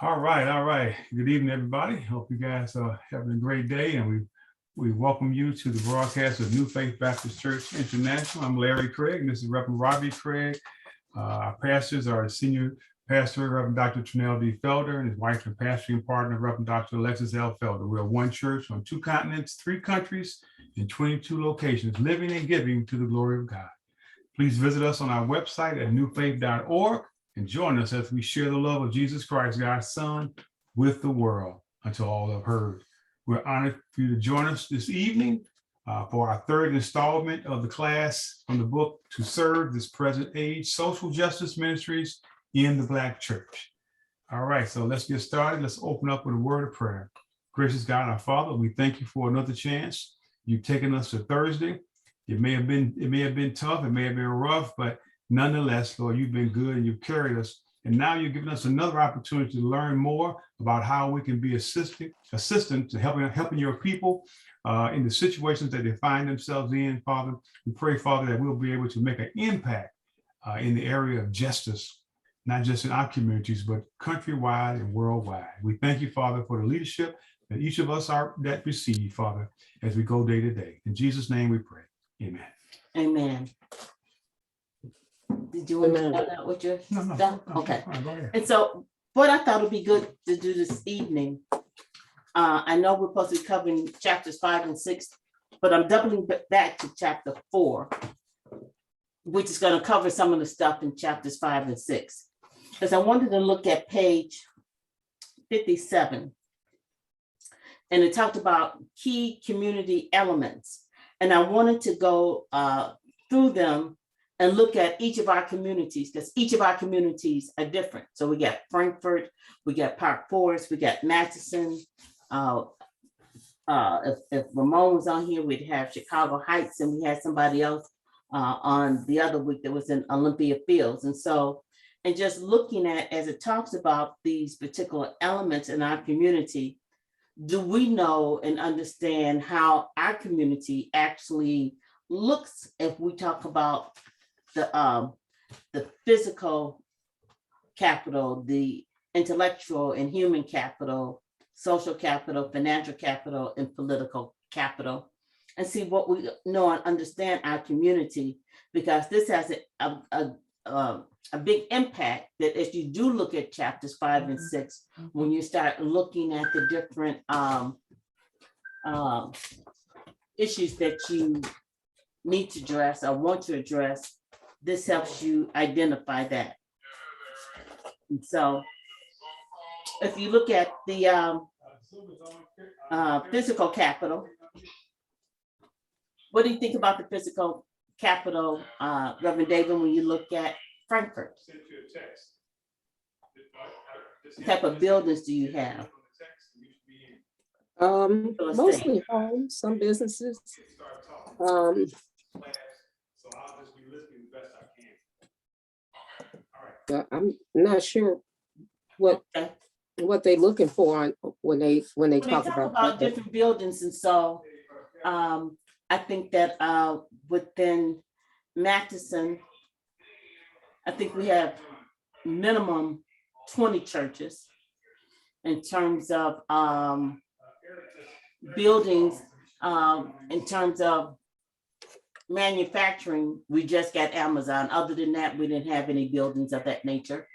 All right, all right. Good evening, everybody. Hope you guys are having a great day, and we welcome you to the broadcast of New Faith Baptist Church International. I'm Larry Craig, and this is Reverend Robbie Craig. Our pastors are Senior Pastor Reverend Dr. Trinell D. Felder and his wife and pastoring partner, Reverend Dr. Alexis L. Felder. We're one church on 2 continents, 3 countries, and 22 locations, living and giving to the glory of God. Please visit us on our website at newfaith.org and join us as we share the love of Jesus Christ, God's Son, with the world until all have heard. We're honored for you to join us this evening for our 3rd installment of the class from the book To Serve This Present Age, Social Justice Ministries in the Black Church. All right, so let's get started. Let's open up with a word of prayer. Gracious God, our Father, we thank you for another chance. You've taken us to Thursday. It may have been tough, it may have been rough, but nonetheless, Lord, you've been good and you've carried us. And now you're giving us another opportunity to learn more about how we can be assistant to helping your people in the situations that they find themselves in, Father. We pray, Father, that we'll be able to make an impact in the area of justice, not just in our communities, but countrywide and worldwide. We thank you, Father, for the leadership that each of us are that receive, Father, as we go day to day. In Jesus' name we pray. Amen. Amen. Did you want to start out with your stuff? Okay. And so what I thought would be good to do this evening, I know we're supposed to be covering chapters 5 and 6, but I'm doubling back to chapter 4, which is going to cover some of the stuff in chapters 5 and 6. Because I wanted to look at page 57. And it talked about key community elements. And I wanted to go through them and look at each of our communities, because each of our communities are different. So we got Frankfurt, we got Park Forest, we got Madison. If Ramon was on here, we'd have Chicago Heights, and we had somebody else on the other week that was in Olympia Fields. And so, and just looking at, as it talks about these particular elements in our community, do we know and understand how our community actually looks if we talk about the physical capital, the intellectual and human capital, social capital, financial capital, and political capital, and see what we know and understand our community, because this has a big impact that as you do look at chapters 5 and 6, when you start looking at the different issues that you need to address or want to address, this helps you identify that. And so if you look at the physical capital, what do you think about the physical capital, Reverend David, when you look at Frankfurt? What type of buildings do you have? Mostly homes, some businesses. I'm not sure what they're looking for when they talk about different buildings. And so I think that within Madison, I think we have minimum 20 churches in terms of buildings. In terms of manufacturing, we just got Amazon. Other than that, we didn't have any buildings of that nature.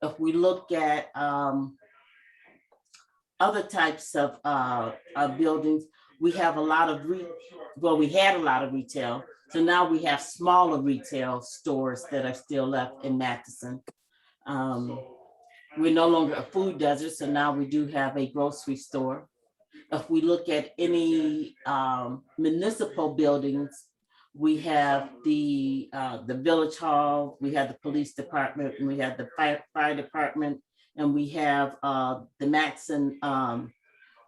If we look at other types of buildings, we have a lot of we had a lot of retail. So now we have smaller retail stores that are still left in Madison. We're no longer a food desert, so now we do have a grocery store. If we look at any municipal buildings, we have the village hall, we have the police department, and we have the fire department, and we have the Madison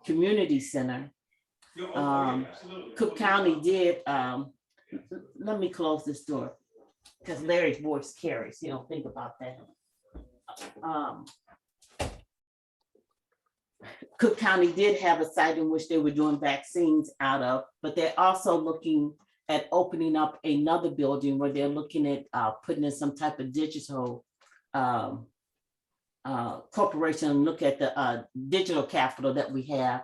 Community Center. Cook County did, let me close this door because Larry's voice carries, think about that. Cook County did have a site in which they were doing vaccines out of, but they're also looking at opening up another building where they're looking at putting in some type of digital corporation and look at the digital capital that we have.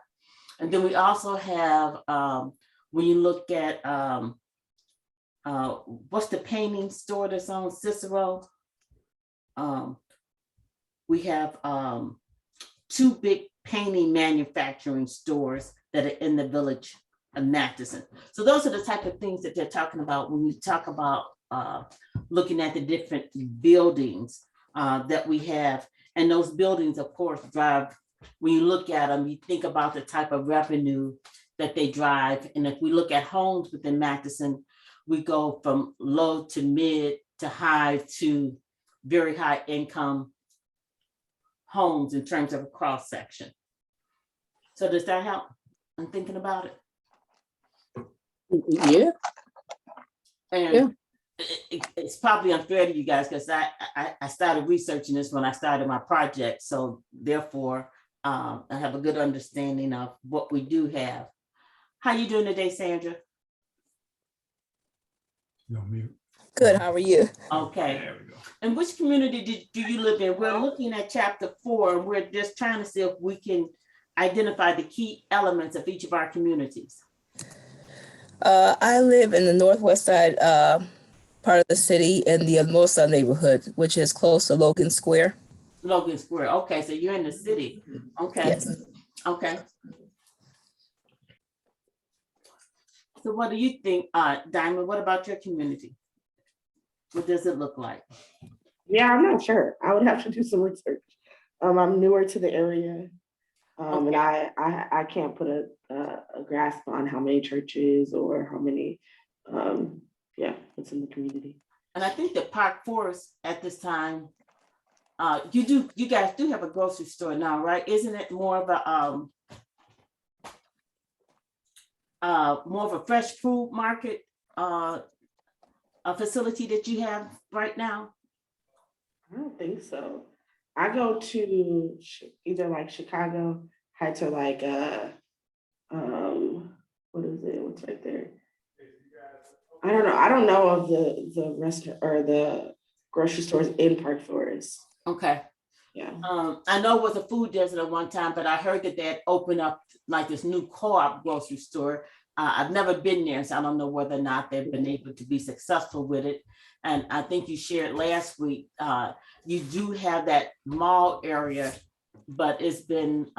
And then we also have, when you look at, what's the painting store that's on Cicero? We have 2 big painting manufacturing stores that are in the village of Matheson. So those are the type of things that they're talking about when we talk about looking at the different buildings that we have. And those buildings, of course, drive, when you look at them, you think about the type of revenue that they drive. And if we look at homes within Matheson, we go from low to mid to high to very high income homes in terms of a cross section. So does that help? I'm thinking about it. Yeah. And Yeah. it's probably unfair to you guys because I started researching this when I started my project. So therefore, I have a good understanding of what we do have. How you doing today, Sandra? You're on mute. Good, how are you? Okay. There we go. And which community do you live in? We're looking at chapter 4, and we're just trying to see if we can identify the key elements of each of our communities. I live in the northwest side part of the city in the Hermosa neighborhood, which is close to Logan Square. Logan Square. Okay, so you're in the city. Okay. Yes. Okay. So what do you think, Diamond? What about your community? What does it look like? Yeah, I'm not sure. I would have to do some research. I'm newer to the area, and I can't put a grasp on how many churches or how many, what's in the community. And I think that Park Forest at this time, you guys do have a grocery store now, right? Isn't it more of a fresh food market a facility that you have right now? I don't think so. I go to either like Chicago Heights or like what is it? What's right there? I don't know. I don't know of the restaurant or the grocery stores in Park Forest. Okay. Yeah. I know it was a food desert at one time, but I heard that they had opened up like this new co-op grocery store. I've never been there, so I don't know whether or not they've been able to be successful with it. And I think you shared last week, you do have that mall area, but it's been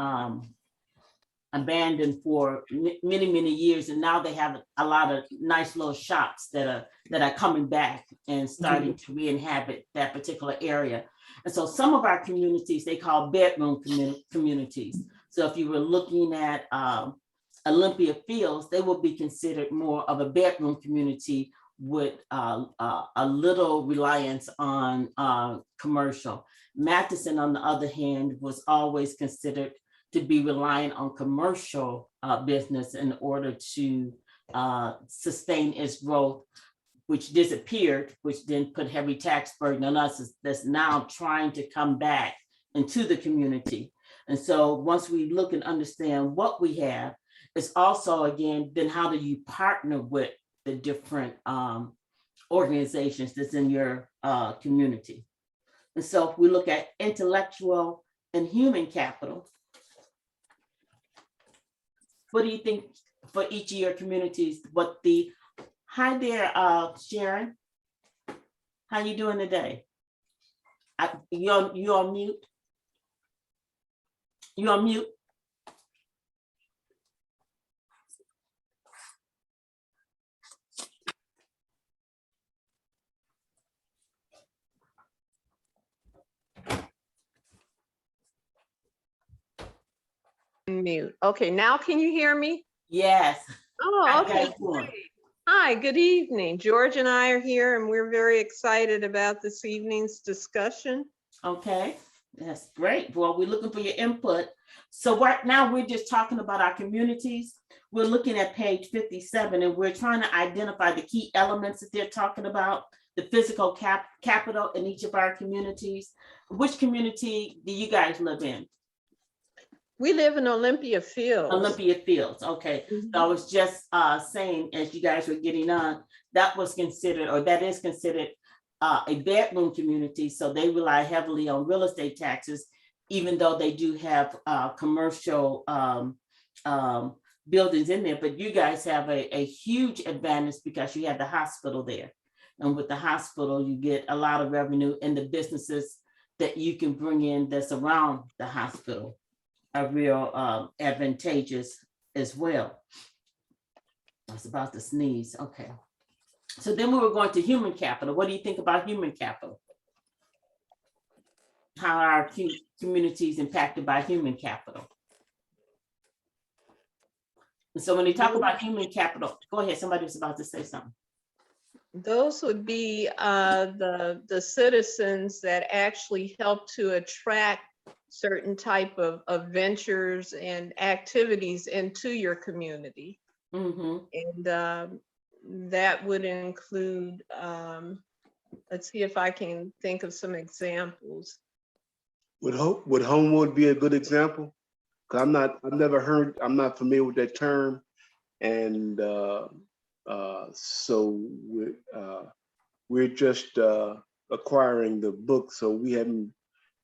abandoned for many years. And now they have a lot of nice little shops that are coming back and starting to re-inhabit that particular area. And so some of our communities, they call bedroom communities. So if you were looking at Olympia Fields, they will be considered more of a bedroom community with a little reliance on commercial. Matheson, on the other hand, was always considered to be reliant on commercial business in order to sustain its growth, which disappeared, which then put heavy tax burden on us that's now trying to come back into the community. And so once we look and understand what we have, it's also, again, then how do you partner with the different organizations that's in your community? And so if we look at intellectual and human capital, what do you think for each of your communities? Hi there, Sharon. How you doing today? You on mute? You on mute? Mute. Okay, now can you hear me? Yes. Oh, How okay. you doing? Great. Hi, good evening. George and I are here and we're very excited about this evening's discussion. Okay, that's great. Well, we're looking for your input. So right now we're just talking about our communities. We're looking at page 57 and we're trying to identify the key elements that they're talking about, the physical capital in each of our communities. Which community do you guys live in? We live in Olympia Fields. Olympia Fields, okay. Mhm. So I was just saying, as you guys were getting on, that was considered, or that is considered a bedroom community. So they rely heavily on real estate taxes even though they do have commercial buildings in there, but you guys have a huge advantage because you have the hospital there. And with the hospital, you get a lot of revenue, and the businesses that you can bring in that's around the hospital are real advantageous as well. I was about to sneeze. Okay. So then we were going to human capital. What do you think about human capital? How are communities impacted by human capital? And so when they talk about human capital, go ahead, somebody was about to say something. Those would be the citizens that actually help to attract certain type of ventures and activities into your community. Mm-hmm. And that would include, let's see if I can think of some examples. Would Homewood be a good example? Cause I'm not familiar with that term. And so we're just acquiring the book, so we haven't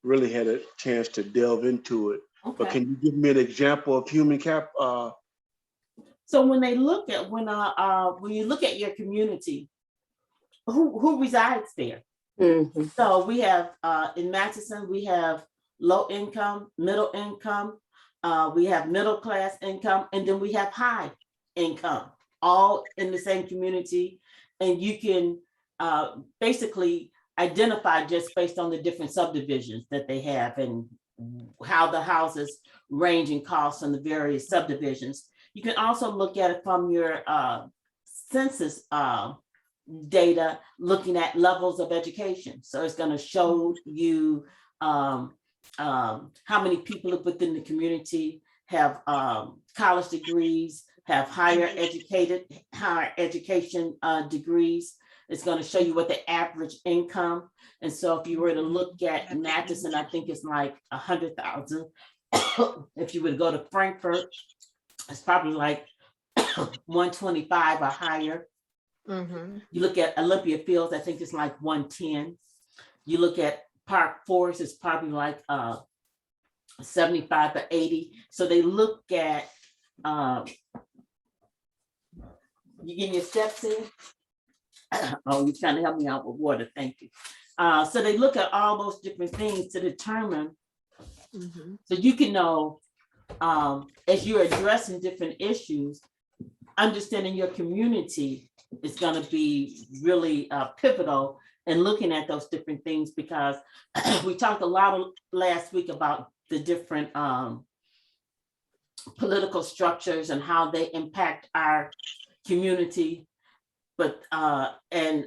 really had a chance to delve into it. Okay. But can you give me an example of human cap? So when they look at when you look at your community, who resides there? Mhm. So we have in Matheson, we have low income, middle income, we have middle class income, and then we have high income, all in the same community. And you can basically identify just based on the different subdivisions that they have and how the houses range in costs on the various subdivisions. You can also look at it from your census data, looking at levels of education. So it's going to show you how many people within the community have college degrees, have higher education degrees. It's going to show you what the average income. And so if you were to look at Matheson, I think it's like 100,000. If you would go to Frankfurt, it's probably like 125 or higher. Mm-hmm. You look at Olympia Fields, I think it's like 110. You look at Park Forest, it's probably like 75 or 80. So they look at, you getting your steps in? Oh, you're trying to help me out with water, thank you. So they look at all those different things to determine, Mm-hmm. so you can know, as you're addressing different issues, understanding your community is going to be really pivotal in looking at those different things, because we talked a lot last week about the different political structures and how they impact our community. But they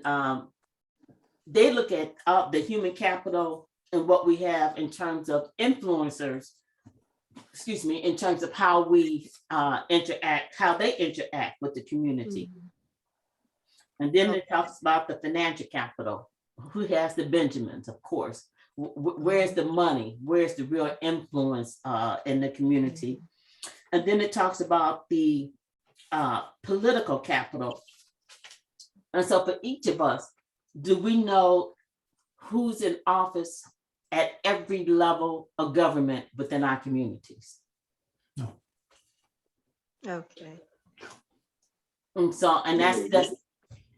look at the human capital and what we have in terms of influencers, in terms of how we interact, how they interact with the community. Mm-hmm. And then it talks about the financial capital. Who has the Benjamins, of course. Where's the money? Where's the real influence in the community? And then it talks about the political capital. And so for each of us, do we know who's in office at every level of government within our communities? No. Okay. And so, and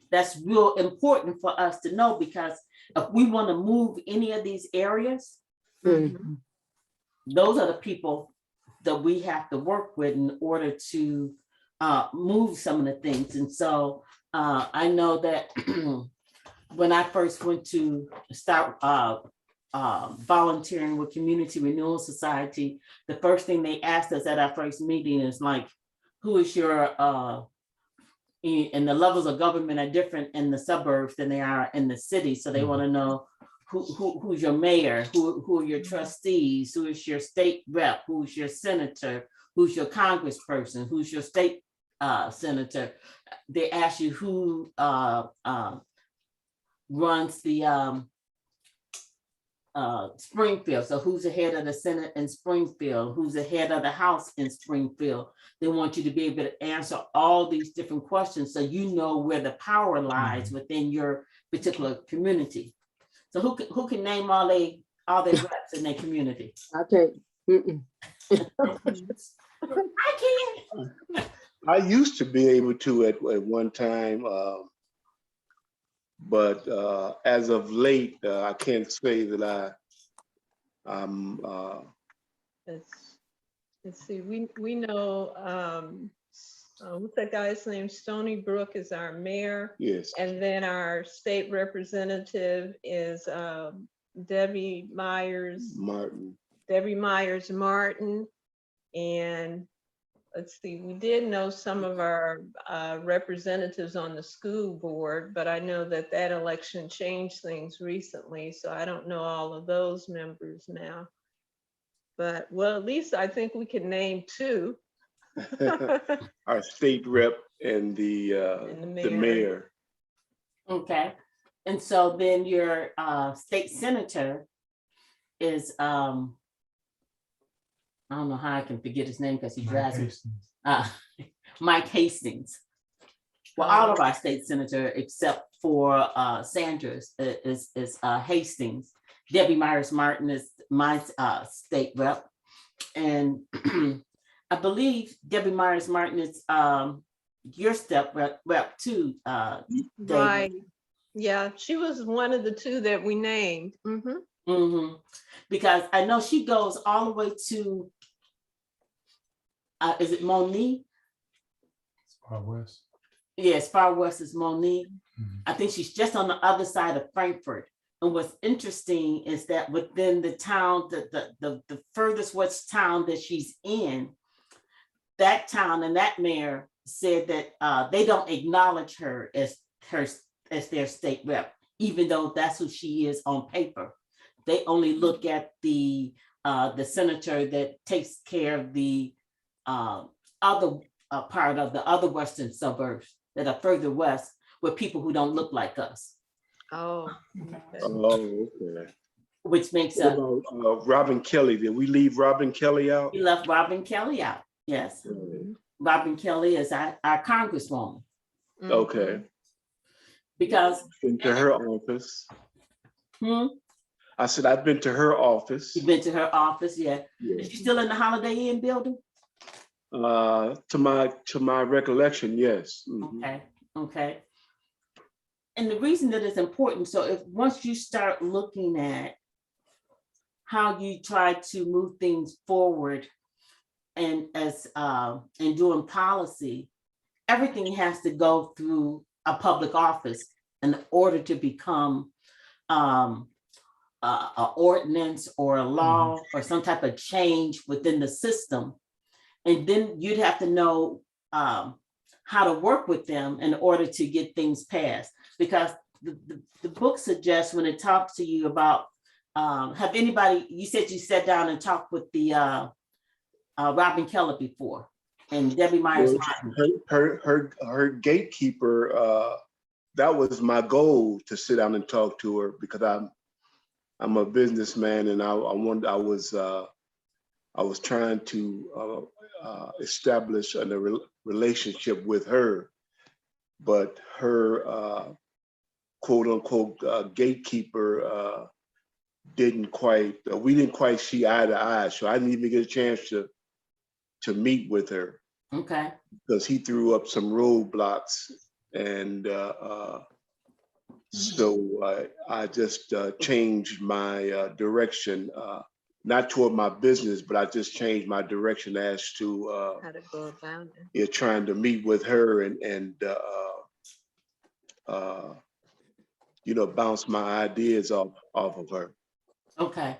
that's real important for us to know, because if we want to move any of these areas, Mm-hmm. those are the people that we have to work with in order to move some of the things. And so I know that when I first went to start volunteering with Community Renewal Society, the first thing they asked us at our first meeting is like, who is your, and the levels of government are different in the suburbs than they are in the city. So they want to know who's your mayor, who are your trustees, who is your state rep, who's your senator, who's your congressperson, who's your state senator. They ask you who runs the Springfield. So who's the head of the Senate in Springfield? Who's the head of the House in Springfield? They want you to be able to answer all these different questions so you know where the power lies within your particular community. So who can name all all their reps in their community? I can't. Mm-mm. I can't. I used to be able to at one time, but as of late, I can't say that I'm. Let's see, we know, what's that guy's name? Stony Brook is our mayor. Yes. And then our state representative is Debbie Myers Martin. And let's see, we did know some of our representatives on the school board, but I know that election changed things recently, so I don't know all of those members now. But, well, at least I think we can name two. Our state rep and the mayor. Okay. And so then your state senator is, I don't know how I can forget his name because he drives me. Mike Hastings. Well, all of our state senator except for Sanders is Hastings. Debbie Myers Martin is my state rep. And I believe Debbie Myers Martin is your step rep too. Right. Yeah, she was one of the two that we named. Because I know she goes all the way to, is it Monique? Far west. Yes, far west is Monique. I think she's just on the other side of Frankfurt. And what's interesting is that within the town, the furthest west town that she's in, that town and that mayor said that they don't acknowledge her as their state rep, even though that's who she is on paper. They only look at the senator that takes care of the other part of the other western suburbs that are further west with people who don't look like us. Oh, Okay. Which makes What about Robin Kelly? Did we leave Robin Kelly out? we left Robin Kelly out. Yes. Robin Kelly is our congresswoman. Okay. Because Been to her office. I said I've been to her office. you've been to her office, yeah. Is she still in the Holiday Inn building? To my recollection, yes. Okay. And the reason that it's important, so if once you start looking at how you try to move things forward and doing policy, everything has to go through a public office in order to become an ordinance or a law or some type of change within the system. And then you'd have to know how to work with them in order to get things passed. Because the book suggests when it talks to you about, have anybody, you said you sat down and talked with the Robin Kelly before and Debbie Myers Martin. Her gatekeeper, that was my goal, to sit down and talk to her, because I'm a businessman and I was trying to establish a relationship with her, but her quote unquote gatekeeper we didn't quite see eye to eye, so I didn't even get a chance to meet with her. Okay. Because he threw up some roadblocks, and so I just changed my direction, not toward my business, but I just changed my direction as to how to go about it. Trying to meet with her and bounce my ideas off of her. Okay.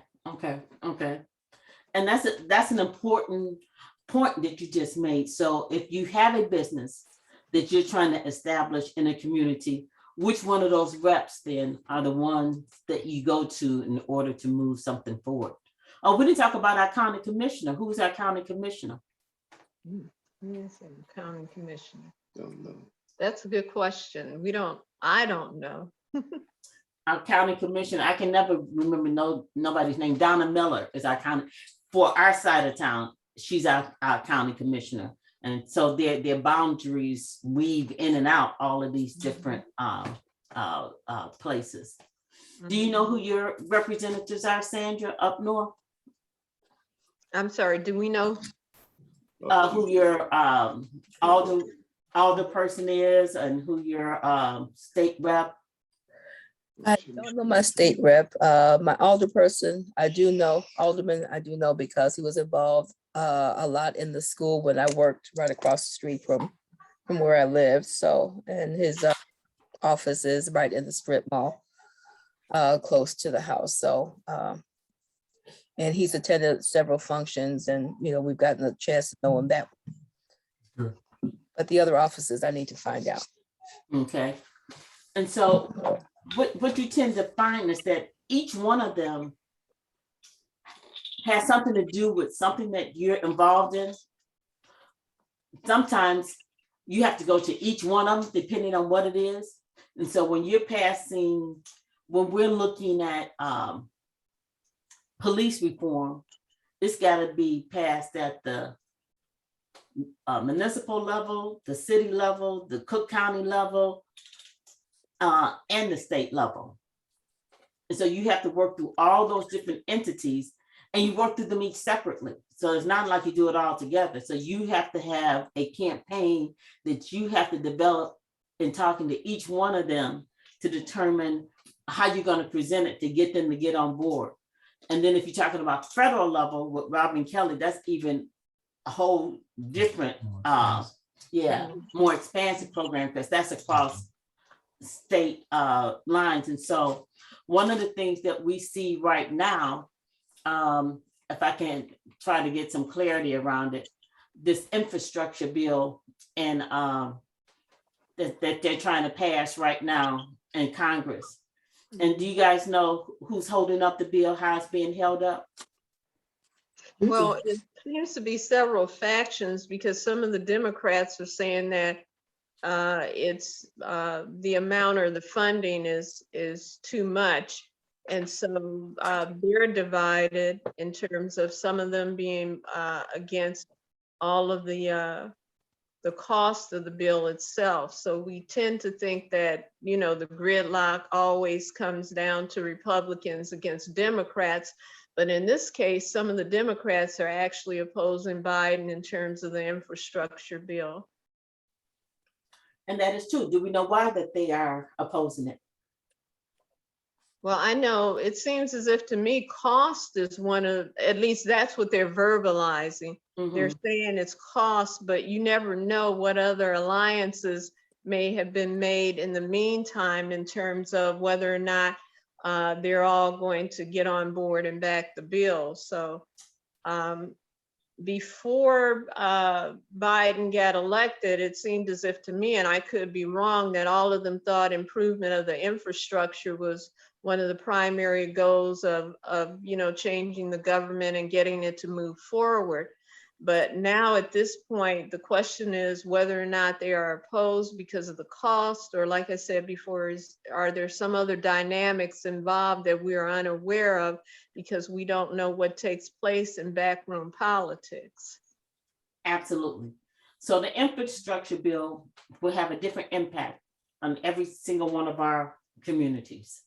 And that's an important point that you just made. So if you have a business that you're trying to establish in a community, which one of those reps then are the ones that you go to in order to move something forward? Oh, we didn't talk about our county commissioner. Who's our county commissioner? Yes, county commissioner. Don't know. That's a good question. I don't know. Our county commissioner, I can never remember nobody's name. Donna Miller is our county, for our side of town, she's our county commissioner. And so their boundaries weave in and out all of these different places. Do you know who your representatives are, Sandra, up north? I'm sorry, do we know? Who your alder person is and who your state rep? I don't know my state rep. My alderperson, I do know, alderman, I do know because he was involved a lot in the school when I worked right across the street from where I lived. So, and his office is right in the strip mall, close to the house. So, and he's attended several functions and, you know, we've gotten a chance to know him that. Good. But the other offices I need to find out. Okay. And so what you tend to find is that each one of them has something to do with something that you're involved in. Sometimes you have to go to each one of them depending on what it is. And so when we're looking at police reform, it's got to be passed at the municipal level, the city level, the Cook County level, and the state level. And so you have to work through all those different entities and you work through them each separately. So it's not like you do it all together. So you have to have a campaign that you have to develop in talking to each one of them to determine how you're going to present it to get them to get on board. And then if you're talking about federal level with Robin Kelly, that's even a whole different, more expansive program because that's across state lines. And so one of the things that we see right now, if I can try to get some clarity around it, this infrastructure bill and that they're trying to pass right now in Congress. And do you guys know who's holding up the bill, how it's being held up? Well, it seems to be several factions because some of the Democrats are saying that it's the amount or the funding is too much. And so they're divided in terms of some of them being against all of the cost of the bill itself. So we tend to think that, you know, the gridlock always comes down to Republicans against Democrats. But in this case, some of the Democrats are actually opposing Biden in terms of the infrastructure bill. And that is true. Do we know why that they are opposing it? Well, I know it seems as if to me cost is one of, at least that's what they're verbalizing. They're saying it's cost, but you never know what other alliances may have been made in the meantime in terms of whether or not they're all going to get on board and back the bill. So before Biden got elected, it seemed as if to me, and I could be wrong, that all of them thought improvement of the infrastructure was one of the primary goals of you know, changing the government and getting it to move forward. But now at this point, the question is whether or not they are opposed because of the cost, or like I said before, are there some other dynamics involved that we are unaware of because we don't know what takes place in backroom politics? Absolutely. So the infrastructure bill will have a different impact on every single one of our communities,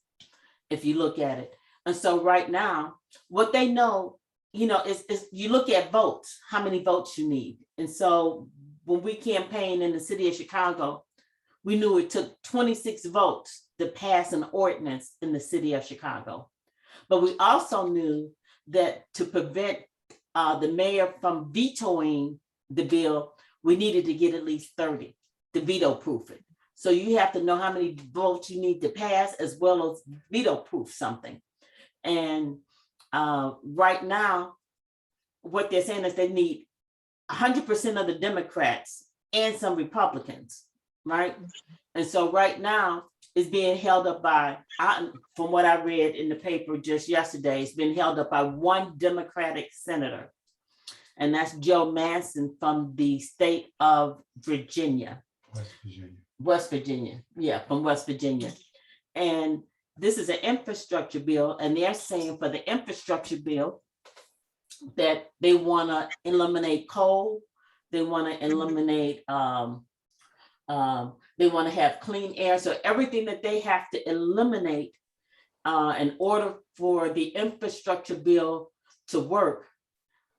if you look at it. And so right now, what they know, you know, is you look at votes, how many votes you need. And so when we campaigned in the city of Chicago, we knew it took 26 votes to pass an ordinance in the city of Chicago. But we also knew that to prevent the mayor from vetoing the bill, we needed to get at least 30 to veto proof it. So you have to know how many votes you need to pass as well as veto proof something. And right now, what they're saying is they need 100% of the Democrats and some Republicans, right? And so right now, it's being held up by, from what I read in the paper just yesterday, it's been held up by one Democratic senator. And that's Joe Manchin from the state of Virginia. West Virginia, yeah, from West Virginia. And this is an infrastructure bill, and they're saying for the infrastructure bill that they want to eliminate coal, they want to eliminate, they want to have clean air. So everything that they have to eliminate in order for the infrastructure bill to work,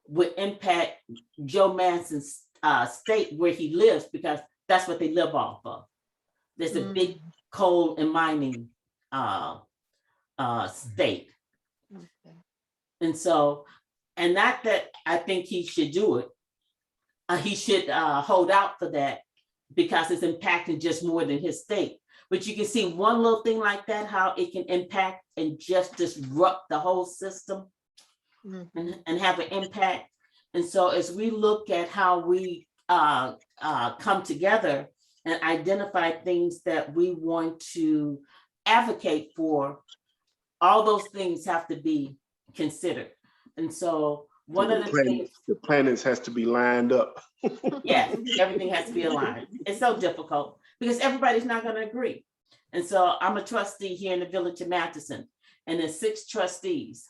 would impact Joe Manson's state where he lives, because that's what they live off of. There's a big coal and mining state. Okay. And so, and not that I think he should do it. He should hold out for that, because it's impacting just more than his state. But you can see one little thing like that, how it can impact and just disrupt the whole system and have an impact. And so as we look at how we come together and identify things that we want to advocate for, all those things have to be considered. And so one of the things, the planets has to be lined up. yes, everything has to be aligned. It's so difficult because everybody's not going to agree. And so I'm a trustee here in the village of Matheson, and there's 6 trustees.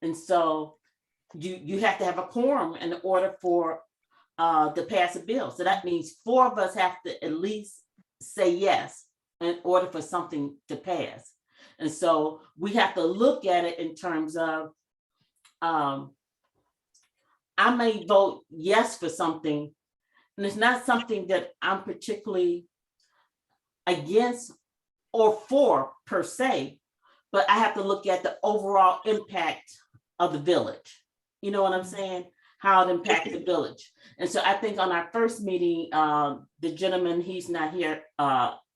And so you have to have a quorum in order for to pass a bill. So that means 4 of us have to at least say yes in order for something to pass. And so we have to look at it in terms of, I may vote yes for something, and it's not something that I'm particularly against or for per se, but I have to look at the overall impact of the village. You know what I'm saying? How it impacts the village. And so I think on our first meeting, the gentleman, he's not here,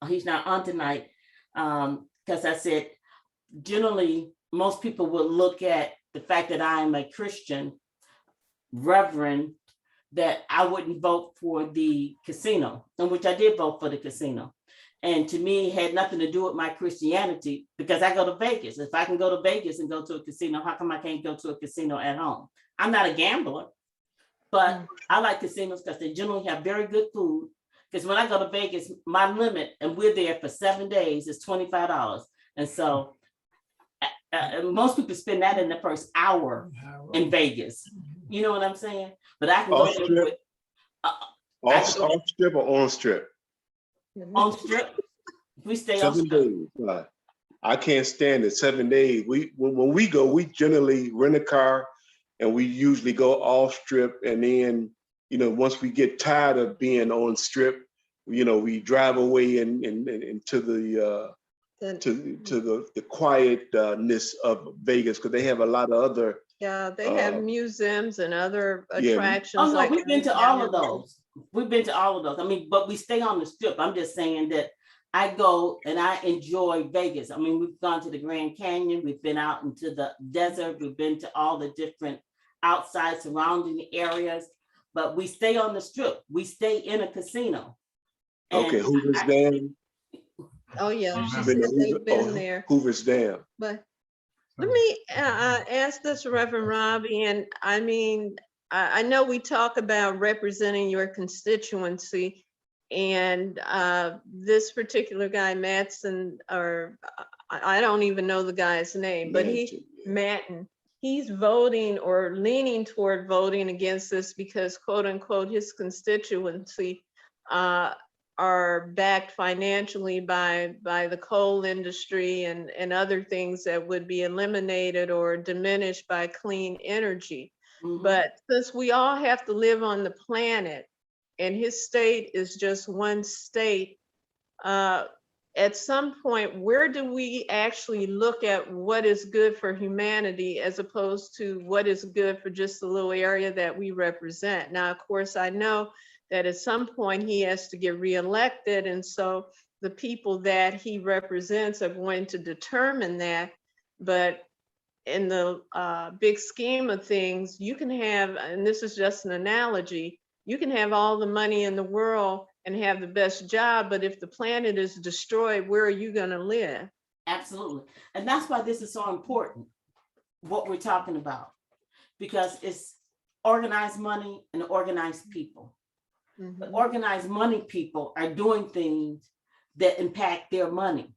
he's not on tonight, because I said, generally, most people would look at the fact that I am a Christian reverend, that I wouldn't vote for the casino, in which I did vote for the casino. And to me, it had nothing to do with my Christianity, because I go to Vegas. If I can go to Vegas and go to a casino, how come I can't go to a casino at home? I'm not a gambler, but I like casinos because they generally have very good food. Because when I go to Vegas, my limit, and we're there for 7 days, is $25. And so most people spend that in the first hour in Vegas. You know what I'm saying? But I can go there with Off strip or on strip? on strip. We stay on 7 strip. days. Right. I can't stand it. 7 days. When we go, we generally rent a car, and we usually go off strip. And then, once we get tired of being on strip, we drive away into the the quietness of Vegas, because they have a lot of other. Yeah, they have museums and other Yeah. attractions. Oh, no, like we've been to all of those. We've been to all of those. I mean, but we stay on the strip. I'm just saying that I go and I enjoy Vegas. I mean, we've gone to the Grand Canyon. We've been out into the desert. We've been to all the different outside surrounding areas, but we stay on the strip. We stay in a casino. Okay, Hoover's Dam. Oh, yeah, she I've said been they've been there. Hoover's Dam. But let me ask this, Reverend Robbie, and I mean, I know we talk about representing your constituency, and this particular guy, Matson, or I don't even know the guy's name, but Matten, he's voting or leaning toward voting against this because, quote unquote, his constituency are backed financially by the coal industry and other things that would be eliminated or diminished by clean energy. Mhm. But since we all have to live on the planet, and his state is just one state, at some point, where do we actually look at what is good for humanity as opposed to what is good for just the little area that we represent? Now, of course, I know that at some point he has to get reelected, and so the people that he represents are going to determine that. But in the big scheme of things, you can have, and this is just an analogy, you can have all the money in the world and have the best job, but if the planet is destroyed, where are you going to live? Absolutely. And that's why this is so important, what we're talking about, because it's organized money and organized people. The organized money people are doing things that impact their money.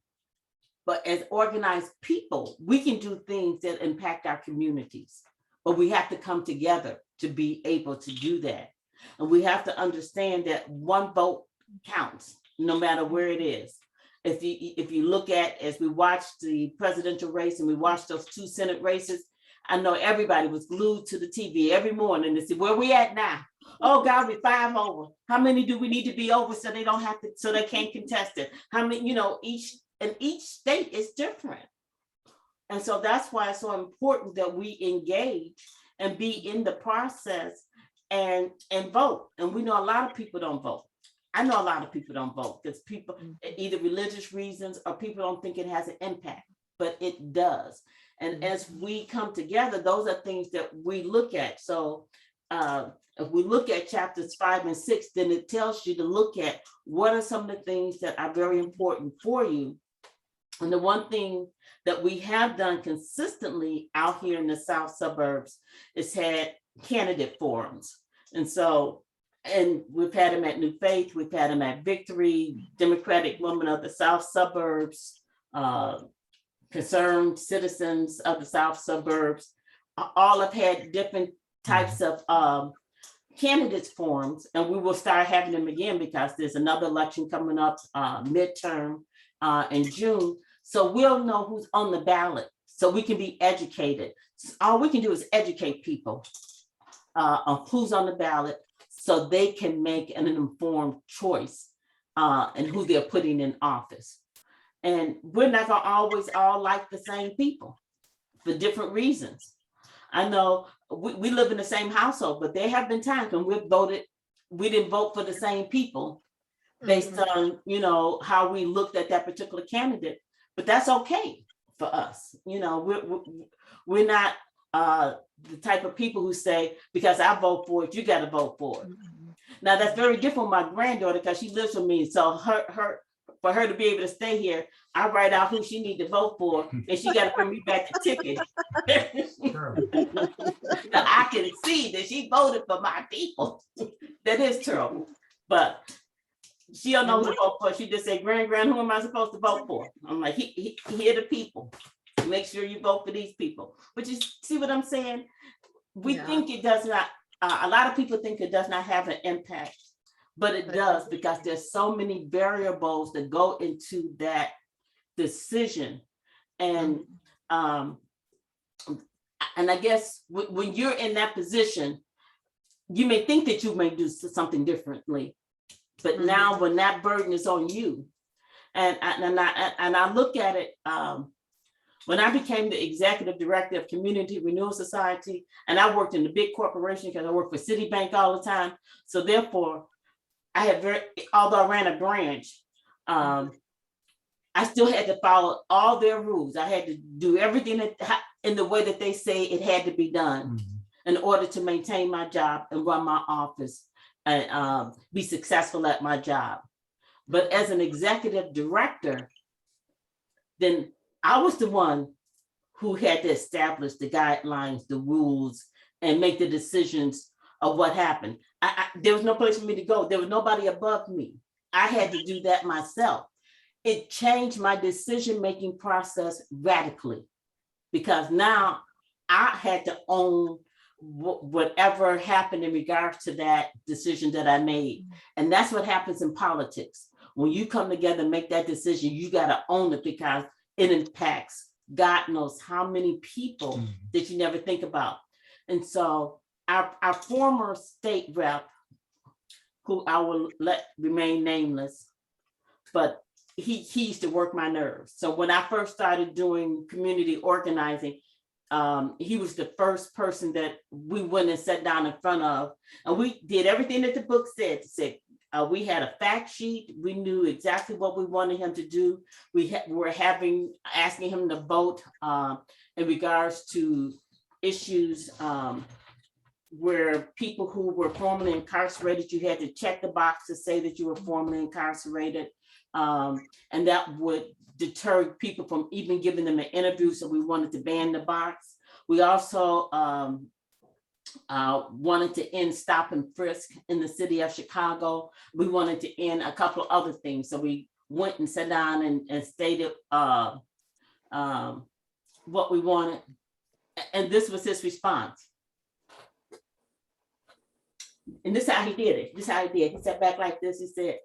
But as organized people, we can do things that impact our communities, but we have to come together to be able to do that. And we have to understand that one vote counts, no matter where it is. if you look at, as we watched the presidential race and we watched those 2 Senate races, I know everybody was glued to the TV every morning to see where we at now. Oh God, we're 5 over. How many do we need to be over so they don't have to, so they can't contest it? How many, each state is different. And so that's why it's so important that we engage and be in the process and vote. And we know a lot of people don't vote. I know a lot of people don't vote because people, either religious reasons or people don't think it has an impact, but it does. And as we come together, those are things that we look at. So if we look at chapters 5 and 6, then it tells you to look at what are some of the things that are very important for you. And the one thing that we have done consistently out here in the South suburbs is had candidate forums. And so, and we've had them at New Faith, we've had them at Victory, Democratic Women of the South suburbs, concerned citizens of the South suburbs, all have had different types of candidates forums, and we will start having them again because there's another election coming up, midterm in June. So we'll know who's on the ballot so we can be educated. All we can do is educate people on who's on the ballot so they can make an informed choice and who they're putting in office. And we're not gonna always all like the same people for different reasons. I know we live in the same household, but there have been times when we didn't vote for the same people based on, how we looked at that particular candidate, but that's okay for us. We're not the type of people who say, because I vote for it, you got to vote for it. Now that's very different with my granddaughter because she lives with me. So for her to be able to stay here, I write out who she need to vote for, and she got to bring me back the ticket. Now I can see that she voted for my people. That is terrible, but she don't know who to vote for. She just said, "Grand, who am I supposed to vote for?" I'm like, "Hear the people. Make sure you vote for these people." But you see what I'm saying? We think it does not. A lot of people think it does not have an impact, but it does because there's so many variables that go into that decision. And I guess when you're in that position, you may think that you may do something differently, but now when that burden is on you, and I look at it, when I became the executive director of Community Renewal Society, and I worked in the big corporation because I worked for Citibank all the time. So therefore, I had although I ran a branch, I still had to follow all their rules. I had to do everything in the way that they say it had to be done in order to maintain my job and run my office and be successful at my job. But as an executive director, then I was the one who had to establish the guidelines, the rules, and make the decisions of what happened. There was no place for me to go. There was nobody above me. I had to do that myself. It changed my decision-making process radically because now I had to own whatever happened in regards to that decision that I made. And that's what happens in politics. When you come together and make that decision, you got to own it because it impacts God knows how many people that you never think about. And so our former state rep, who I will let remain nameless, but he used to work my nerves. So when I first started doing community organizing, he was the first person that we went and sat down in front of, and we did everything that the book said. We had a fact sheet. We knew exactly what we wanted him to do. We were asking him to vote in regards to issues where people who were formerly incarcerated, you had to check the box to say that you were formerly incarcerated. And that would deter people from even giving them an interview. So we wanted to ban the box. We also wanted to end stop and frisk in the city of Chicago. We wanted to end a couple of other things. So we went and sat down and stated what we wanted. And this was his response. And this is how he did it. He sat back like this. He said,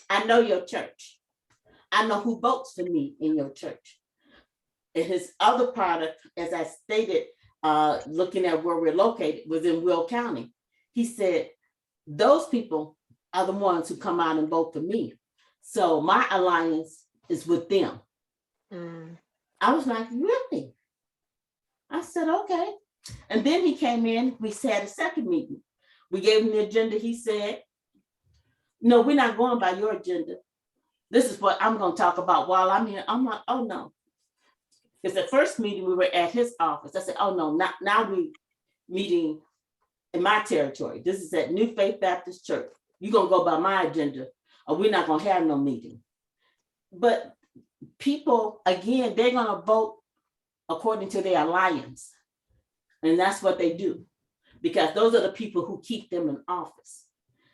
"I know your church. I know who votes for me in your church. And his other product, as I stated, looking at where we're located, was in Will County. He said, those people are the ones who come out and vote for me. So my alliance is with them. I was like, really? I said, okay. And then he came in, we had a second meeting. We gave him the agenda. He said, no, we're not going by your agenda. This is what I'm going to talk about while I'm here. I'm like, oh no. Because the first meeting we were at his office. I said, oh no, now we meeting in my territory. This is at New Faith Baptist Church. You're going to go by my agenda or we're not going to have no meeting. But people, again, they're going to vote according to their alliance. And that's what they do, because those are the people who keep them in office.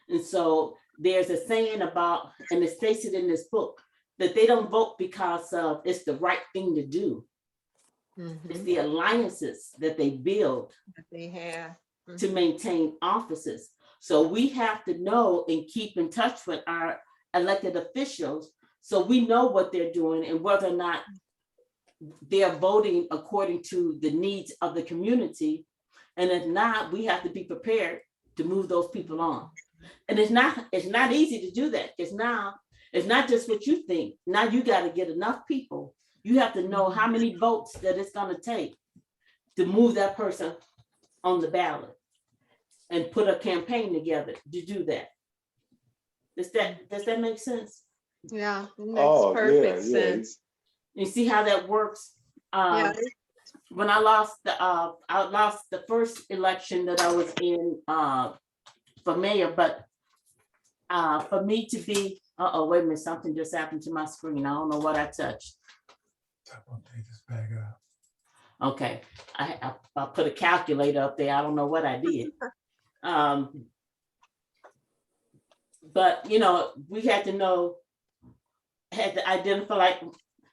And so there's a saying about, and it states it in this book, that they don't vote because of it's the right thing to do. It's the alliances that they build that they have to maintain offices. So we have to know and keep in touch with our elected officials so we know what they're doing and whether or not they're voting according to the needs of the community. And if not, we have to be prepared to move those people on. And it's not easy to do that, because now it's not just what you think. Now you got to get enough people. You have to know how many votes that it's going to take to move that person on the ballot and put a campaign together to do that. Does that make sense? Yeah, it makes perfect sense. You see how that works? Yeah. When I lost the first election that I was in for mayor, but for me to be, wait a minute, something just happened to my screen. I don't know what I touched. I'll take this back up. Okay, I put a calculator up there. I don't know what I did. But we had to identify, like,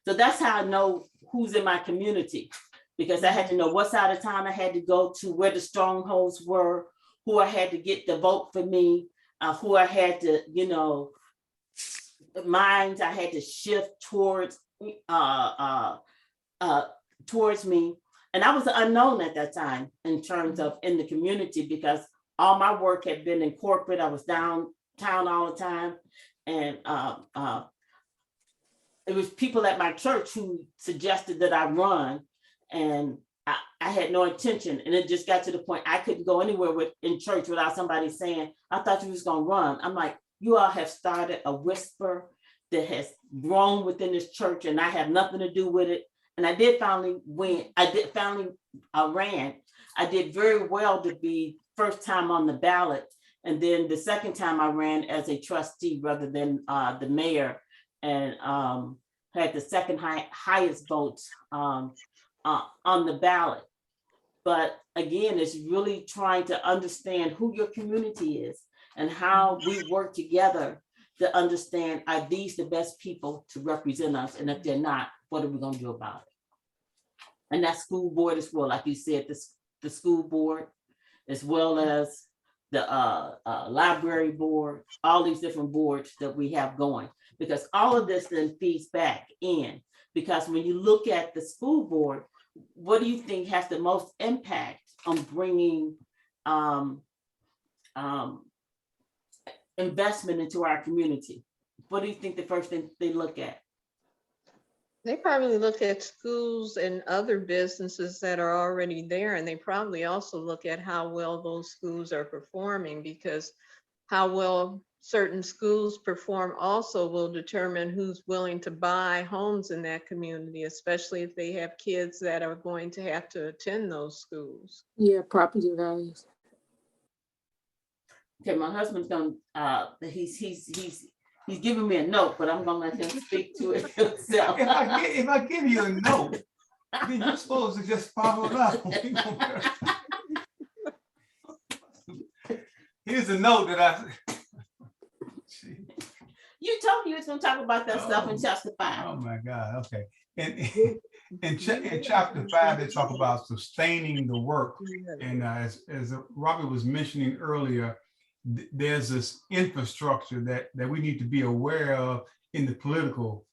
so that's how I know who's in my community, because I had to know what side of town I had to go to, where the strongholds were, who I had to get to vote for me, who I had to, minds I had to shift towards me. And I was unknown at that time in terms of in the community, because all my work had been in corporate. I was downtown all the time. And it was people at my church who suggested that I run, and I had no intention. And it just got to the point I couldn't go anywhere in church without somebody saying, I thought you was gonna run. I'm like, you all have started a whisper that has grown within this church, and I have nothing to do with it. And I did finally win. I ran. I did very well to be first time on the ballot. And then the second time I ran as a trustee rather than the mayor, and had the second highest votes on the ballot. But again, it's really trying to understand who your community is and how we work together to understand, are these the best people to represent us? And if they're not, what are we going to do about it? And that school board as well, like you said, the school board, as well as the library board, all these different boards that we have going, because all of this then feeds back in. Because when you look at the school board, what do you think has the most impact on bringing investment into our community? What do you think the first thing they look at? They probably look at schools and other businesses that are already there, and they probably also look at how well those schools are performing, because how well certain schools perform also will determine who's willing to buy homes in that community, especially if they have kids that are going to have to attend those schools. Yeah, property values. Okay, my husband's gonna he's giving me a note, but I'm gonna let him speak to it himself. If I give you a note, then you're supposed to just follow it up. Here's a note that I. You told me you was gonna talk about that stuff in chapter 5. Oh my God. Okay. And in chapter 5, they talk about sustaining the work. And as Robbie was mentioning earlier, there's this infrastructure that we need to be aware of in the political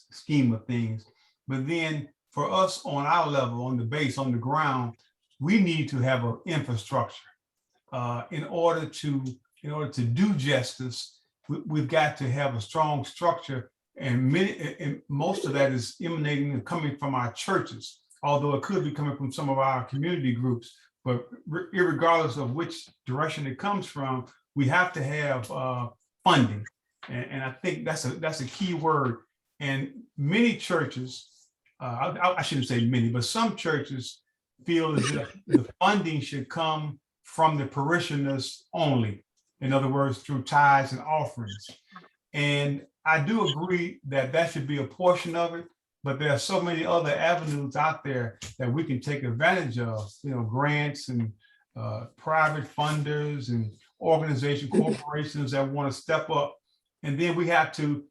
scheme of things. But then for us on our level, on the base, on the ground, we need to have an infrastructure in order to do justice. We've got to have a strong structure, and most of that is emanating and coming from our churches, although it could be coming from some of our community groups. But regardless of which direction it comes from, we have to have funding, and I think that's a key word. And many churches, I shouldn't say many, but some churches feel as if the funding should come from the parishioners only. In other words, through tithes and offerings. And I do agree that that should be a portion of it, but there are so many other avenues out there that we can take advantage of, grants and private funders and corporations that want to step up. And then we have to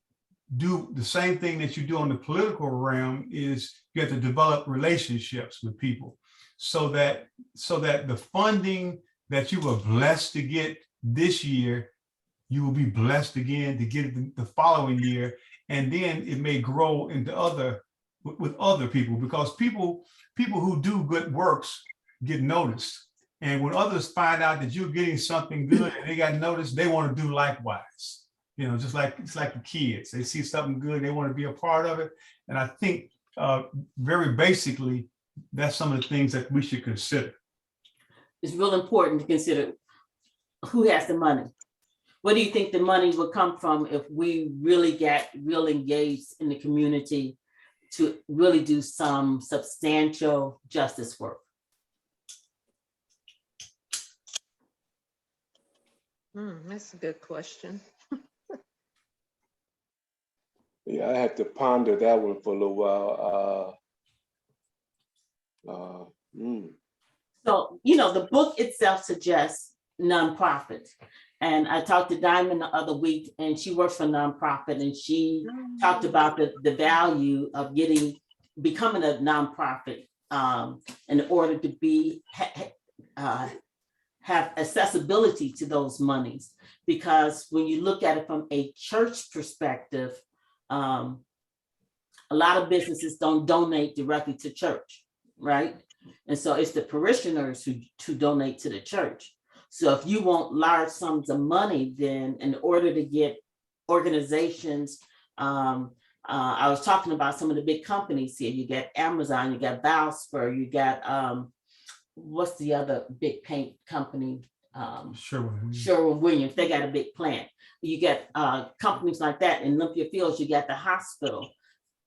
do the same thing that you do on the political realm, is you have to develop relationships with people so that the funding that you were blessed to get this year, you will be blessed again to get it the following year. And then it may grow into with other people, because people who do good works get noticed. And when others find out that you're getting something good and they got noticed, they want to do likewise. Just like it's like the kids, they see something good, they want to be a part of it. And I think very basically, that's some of the things that we should consider. It's real important to consider who has the money. Where do you think the money would come from if we really get real engaged in the community to really do some substantial justice work? That's a good question. Yeah, I had to ponder that one for a little while. So, the book itself suggests nonprofits. And I talked to Diamond the other week, and she works for a nonprofit, and she talked about the value of becoming a nonprofit in order to have accessibility to those monies. Because when you look at it from a church perspective, a lot of businesses don't donate directly to church, right? And so it's the parishioners who donate to the church. So if you want large sums of money, then in order to get organizations, I was talking about some of the big companies here. You got Amazon, you got Valspar, you got, what's the other big paint company? Sherwin-Williams. They got a big plant. You get companies like that. In Olympia Fields, you got the hospital.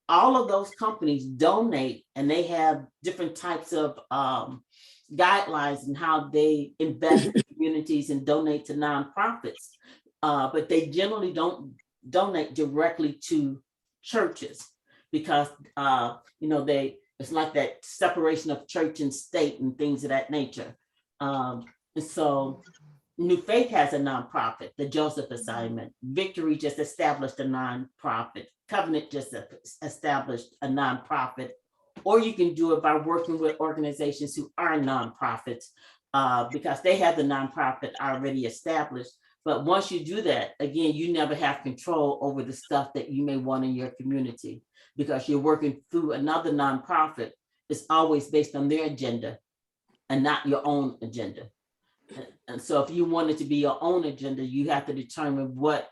All of those companies donate, and they have different types of guidelines and how they invest in communities and donate to nonprofits. But they generally don't donate directly to churches because, it's like that separation of church and state and things of that nature. And so New Faith has a nonprofit, the Joseph Assignment. Victory just established a nonprofit. Covenant just established a nonprofit. Or you can do it by working with organizations who are nonprofits because they have the nonprofit already established. But once you do that, again, you never have control over the stuff that you may want in your community because you're working through another nonprofit. It's always based on their agenda and not your own agenda. And so if you want it to be your own agenda, you have to determine what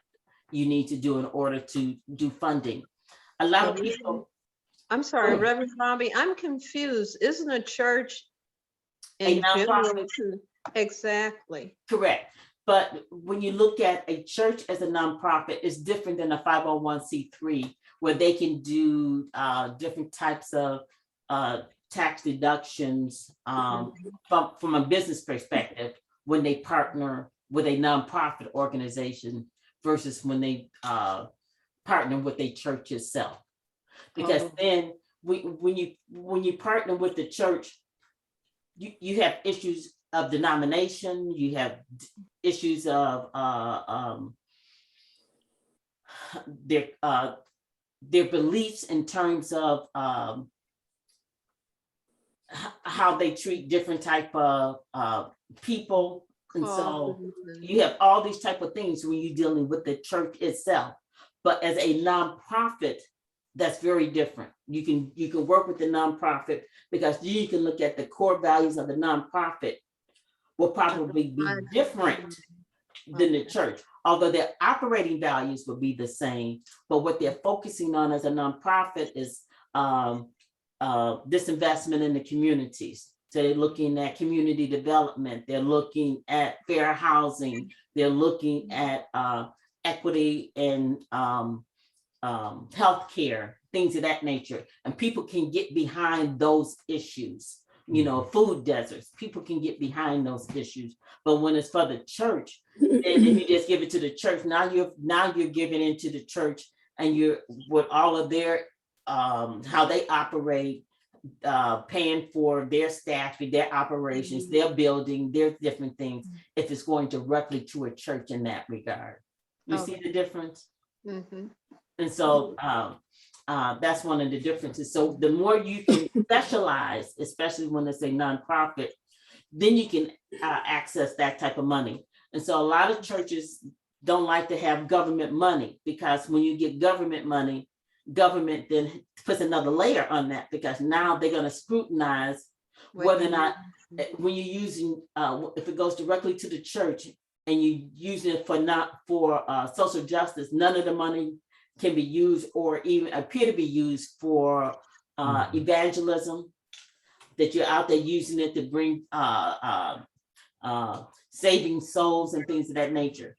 you need to do in order to do funding. A lot of people. I'm sorry, Reverend Robbie, I'm confused. Isn't a church in general? Exactly. Correct. But when you look at a church as a nonprofit, it's different than a 501c3, where they can do different types of tax deductions from a business perspective when they partner with a nonprofit organization versus when they partner with a church itself. Because then when you partner with the church, you have issues of denomination, you have issues of their beliefs in terms of how they treat different type of people. And so you have all these type of things when you're dealing with the church itself. But as a nonprofit, that's very different. You can work with the nonprofit because you can look at the core values of the nonprofit will probably be different than the church, although their operating values will be the same. But what they're focusing on as a nonprofit is disinvestment in the communities. So they're looking at community development. They're looking at fair housing. They're looking at equity and healthcare, things of that nature. And people can get behind those issues. You know, food deserts, people can get behind those issues. But when it's for the church, and you just give it to the church, now you're giving into the church, and you're with all of their how they operate, paying for their staff, their operations, their building, their different things, if it's going directly to a church in that regard. You see the difference? And so that's one of the differences. So the more you can specialize, especially when it's a nonprofit, then you can access that type of money. And so a lot of churches don't like to have government money, because when you get government money, government then puts another layer on that, because now they're going to scrutinize whether or not, when you're using, if it goes directly to the church and you use it for social justice, none of the money can be used or even appear to be used for evangelism, that you're out there using it to bring saving souls and things of that nature.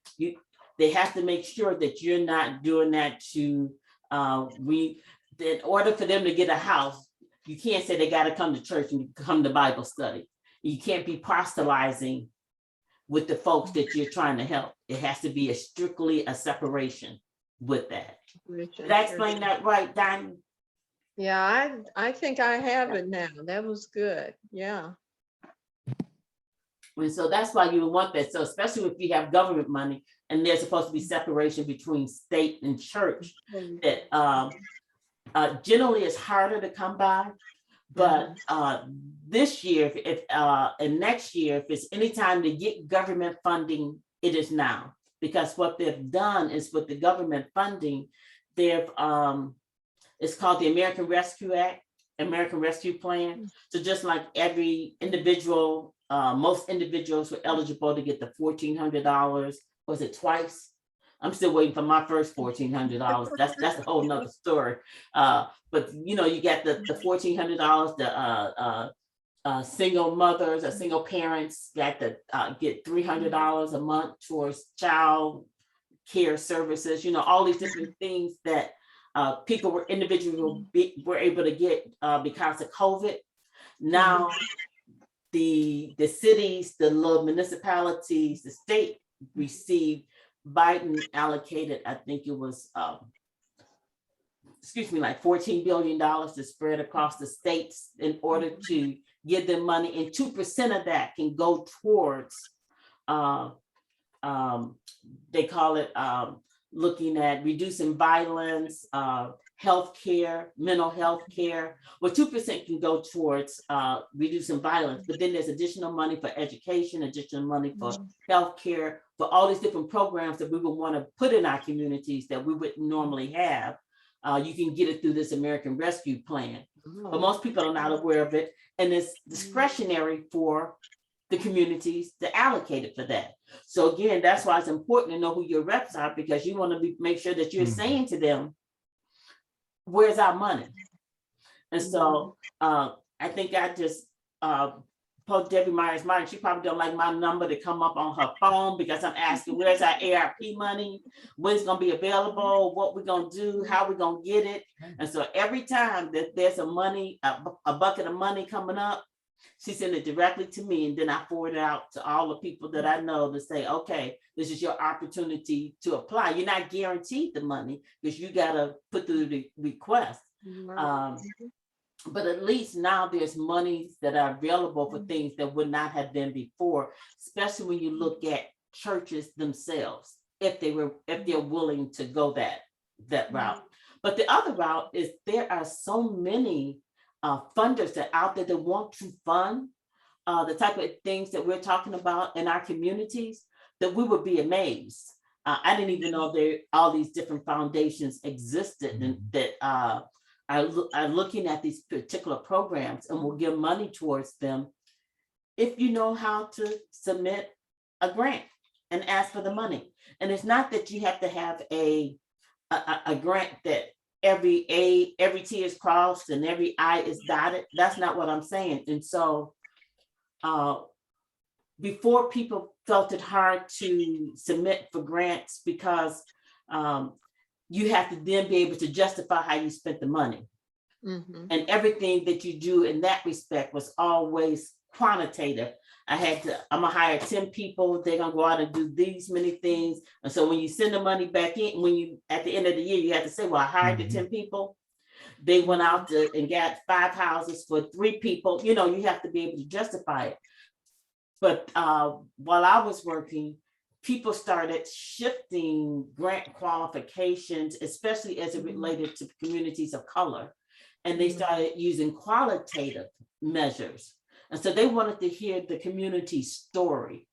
They have to make sure that you're not doing that to, in order for them to get a house, you can't say they got to come to church and come to Bible study. You can't be proselytizing with the folks that you're trying to help. It has to be strictly a separation with that. Did I explain that right, Donnie? Yeah, I think I have it now. That was good. Yeah. And so that's why you would want that. So especially if you have government money and there's supposed to be separation between state and church, that generally it's harder to come by. But this year, and next year, if it's any time to get government funding, it is now. Because what they've done is, with the government funding, they've it's called the American Rescue Act, American Rescue Plan. So just like every individual, most individuals were eligible to get the $1,400. Was it twice? I'm still waiting for my first $1,400. That's a whole nother story. But you know, you got the $1,400. The single mothers or single parents got to get $300 a month towards child care services. You know, all these different things that individuals were able to get because of COVID. Now, the cities, the little municipalities, the state received. Biden allocated, I think it was, like $14 billion to spread across the states in order to give them money, and 2% of that can go towards, they call it looking at reducing violence, healthcare, mental health care. Well, 2% can go towards reducing violence, but then there's additional money for education, additional money for healthcare, for all these different programs that we would want to put in our communities that we wouldn't normally have. You can get it through this American Rescue Plan, but most people are not aware of it, and it's discretionary for the communities to allocate it for that. So again, that's why it's important to know who your reps are, because you want to make sure that you're saying to them, where's our money? And so I think I just poked Debbie Myers' mind. She probably don't like my number to come up on her phone, because I'm asking, where's our ARP money? When it's going to be available? What we're going to do? How we're going to get it? And so every time that there's a bucket of money coming up, she sent it directly to me, and then I forward it out to all the people that I know to say, okay, this is your opportunity to apply. You're not guaranteed the money, because you got to put through the request. But at least now there's monies that are available for things that would not have been before, especially when you look at churches themselves, if they're willing to go that route. But the other route is, there are so many funders that out there that want to fund the type of things that we're talking about in our communities, that we would be amazed. I didn't even know all these different foundations existed and that are looking at these particular programs and will give money towards them if you know how to submit a grant and ask for the money. And it's not that you have to have a grant that every T is crossed and every I is dotted. That's not what I'm saying. And so before, people felt it hard to submit for grants because you have to then be able to justify how you spent the money. Mhm. And everything that you do in that respect was always quantitative. I'm gonna hire 10 people, they're gonna go out and do these many things. And so when you send the money back in, when you at the end of the year, you have to say, well, I hired the 10 people. They went out and got 5 houses for 3 people. You know, you have to be able to justify it. But while I was working, people started shifting grant qualifications, especially as it related to communities of color. And they started using qualitative measures. And so they wanted to hear the community story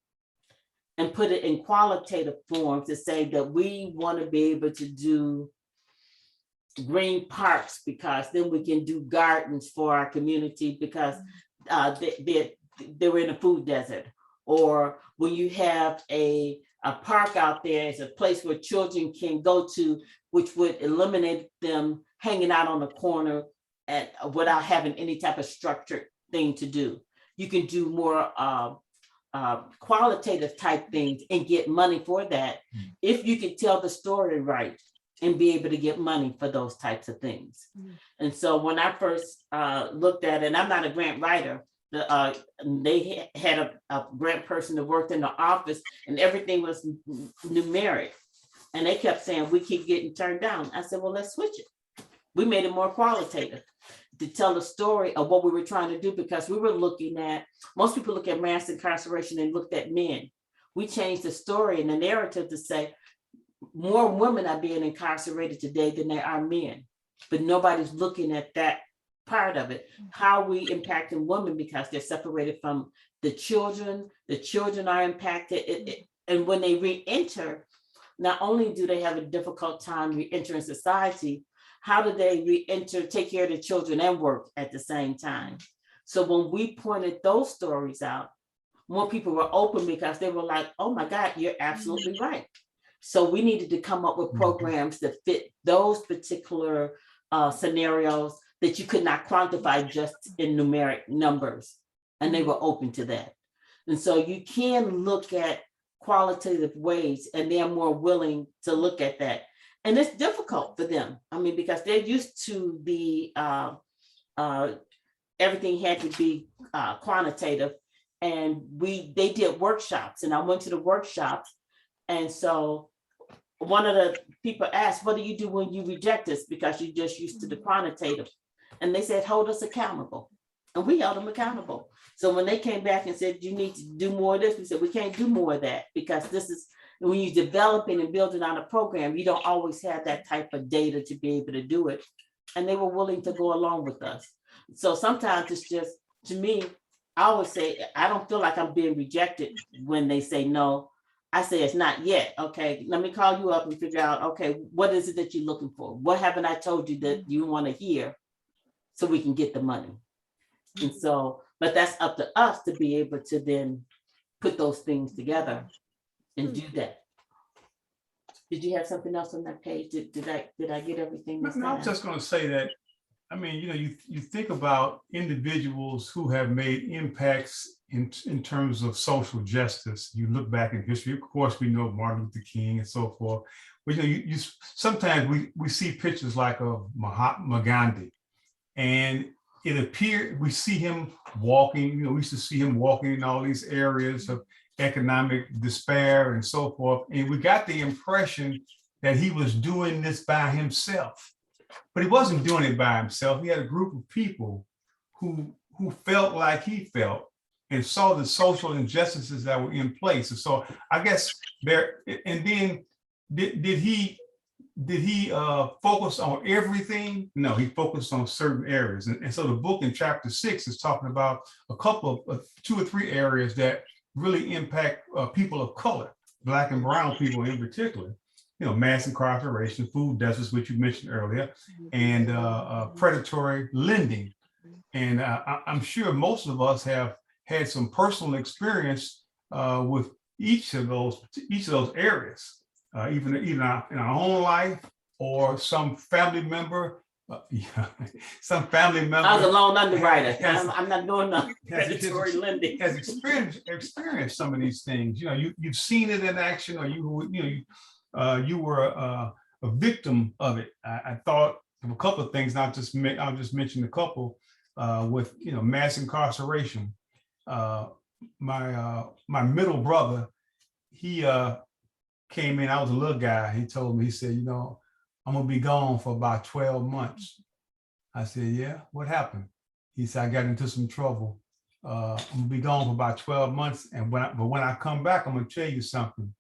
and put it in qualitative form to say that we want to be able to do green parks because then we can do gardens for our community because they were in a food desert. Or when you have a park out there, it's a place where children can go to, which would eliminate them hanging out on the corner without having any type of structured thing to do. You can do more qualitative type things and get money for that if you can tell the story right and be able to get money for those types of things. And so when I first looked at it, and I'm not a grant writer, they had a grant person that worked in the office and everything was numeric. And they kept saying, we keep getting turned down. I said, well, let's switch it. We made it more qualitative to tell the story of what we were trying to do, because we were looking at, most people look at mass incarceration and looked at men. We changed the story and the narrative to say more women are being incarcerated today than there are men, but nobody's looking at that part of it. How we impacting women because they're separated from the children are impacted. And when they re-enter, not only do they have a difficult time re-entering society, how do they re-enter, take care of the children and work at the same time? So when we pointed those stories out, more people were open because they were like, oh my God, you're absolutely right. So we needed to come up with programs that fit those particular scenarios that you could not quantify just in numeric numbers. And they were open to that. And so you can look at qualitative ways and they're more willing to look at that. And it's difficult for them. I mean, because they're used to the everything had to be quantitative. And they did workshops and I went to the workshops. And so one of the people asked, what do you do when you reject us? Because you're just used to the quantitative. And they said, hold us accountable. And we held them accountable. So when they came back and said, you need to do more of this, we said, we can't do more of that because this is, when you're developing and building on a program, you don't always have that type of data to be able to do it. And they were willing to go along with us. So sometimes it's just, to me, I always say, I don't feel like I'm being rejected when they say no. I say, it's not yet. Okay, let me call you up and figure out, okay, what is it that you're looking for? What haven't I told you that you want to hear so we can get the money? And so, but that's up to us to be able to then put those things together and do that. Did you have something else on that page? Did I get everything? No, I'm just going to say that, I mean, you know, you think about individuals who have made impacts in terms of social justice. You look back in history, of course, we know Martin Luther King and so forth. But you know, you sometimes we see pictures like of Mahatma Gandhi, and it appeared we see him walking. You know, we used to see him walking in all these areas of economic despair and so forth, and we got the impression that he was doing this by himself. But he wasn't doing it by himself. He had a group of people who felt like he felt and saw the social injustices that were in place. And so I guess there, and then did he focus on everything? No, he focused on certain areas. And so the book in chapter 6 is talking about a couple of 2 or 3 areas that really impact people of color. Black and brown people in particular, mass incarceration, food deserts, which you mentioned earlier, and predatory lending. And I'm sure most of us have had some personal experience with each of those areas, even in our own life or some family member. Some family member. I was a loan underwriter. Has- I'm not doing no predatory lending. Has experienced some of these things. You've seen it in action, or you were a victim of it. I thought of a couple of things. I'll just mention a couple. With mass incarceration, my middle brother, he came in. I was a little guy. He told me, he said, I'm gonna be gone for about 12 months. I said, yeah, what happened? He said, I got into some trouble. I'm gonna be gone for about 12 months. And when I come back, I'm gonna tell you something.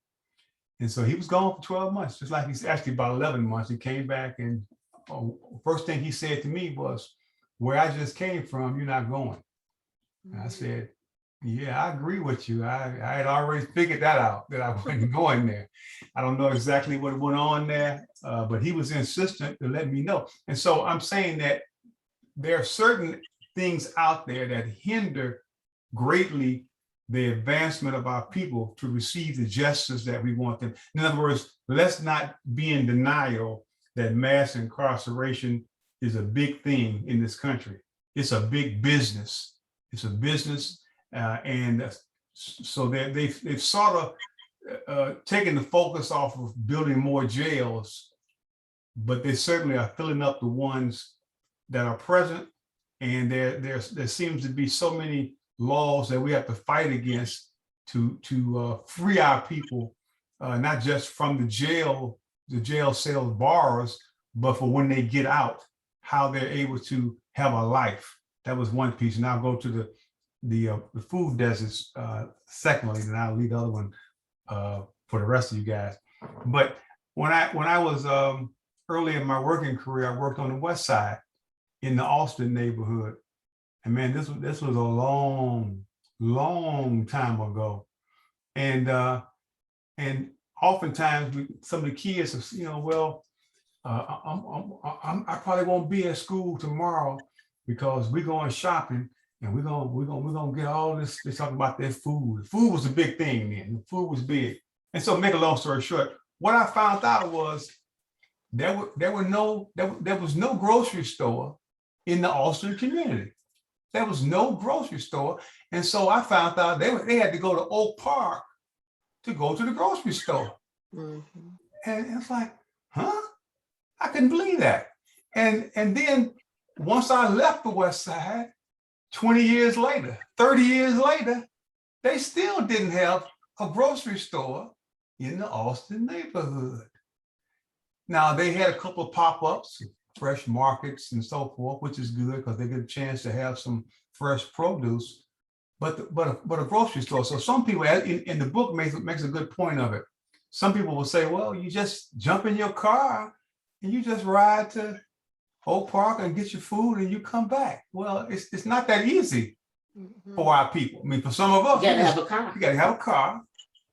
And so he was gone for 12 months, just like he's actually about 11 months. He came back, and first thing he said to me was, where I just came from, you're not going. And I said, yeah, I agree with you. I had already figured that out, that I wasn't going there. I don't know exactly what went on there, but he was insistent to let me know. And so I'm saying that there are certain things out there that hinder greatly the advancement of our people to receive the justice that we want them. In other words, let's not be in denial that mass incarceration is a big thing in this country. It's a big business. It's a business. And so they've sort of taken the focus off of building more jails, but they certainly are filling up the ones that are present. And there seems to be so many laws that we have to fight against to free our people, not just from the jail cell bars, but for when they get out, how they're able to have a life. That was one piece. And I'll go to the food deserts secondly, and I'll leave the other one for the rest of you guys. But when I was early in my working career, I worked on the west side in the Austin neighborhood. And man, this was a long time ago. And oftentimes some of the kids are, well, I probably won't be at school tomorrow because we're going shopping and we're gonna get all this. They talking about their food. Food was a big thing then. Food was big. And so, make a long story short, what I found out was there was no grocery store in the Austin community. There was no grocery store, and so I found out they had to go to Oak Park to go to the grocery store. Mm-hmm. And it's like, huh? I couldn't believe that. And then once I left the West Side, 20 years later, 30 years later, they still didn't have a grocery store in the Austin neighborhood. Now, they had a couple of pop-ups, fresh markets and so forth, which is good because they get a chance to have some fresh produce, but a grocery store. So some people in the book makes a good point of it. Some people will say, well, you just jump in your car and you just ride to Oak Park and get your food and you come back. Well, it's not that easy for our people. I mean, for some of us, you gotta have a car. You gotta have a car.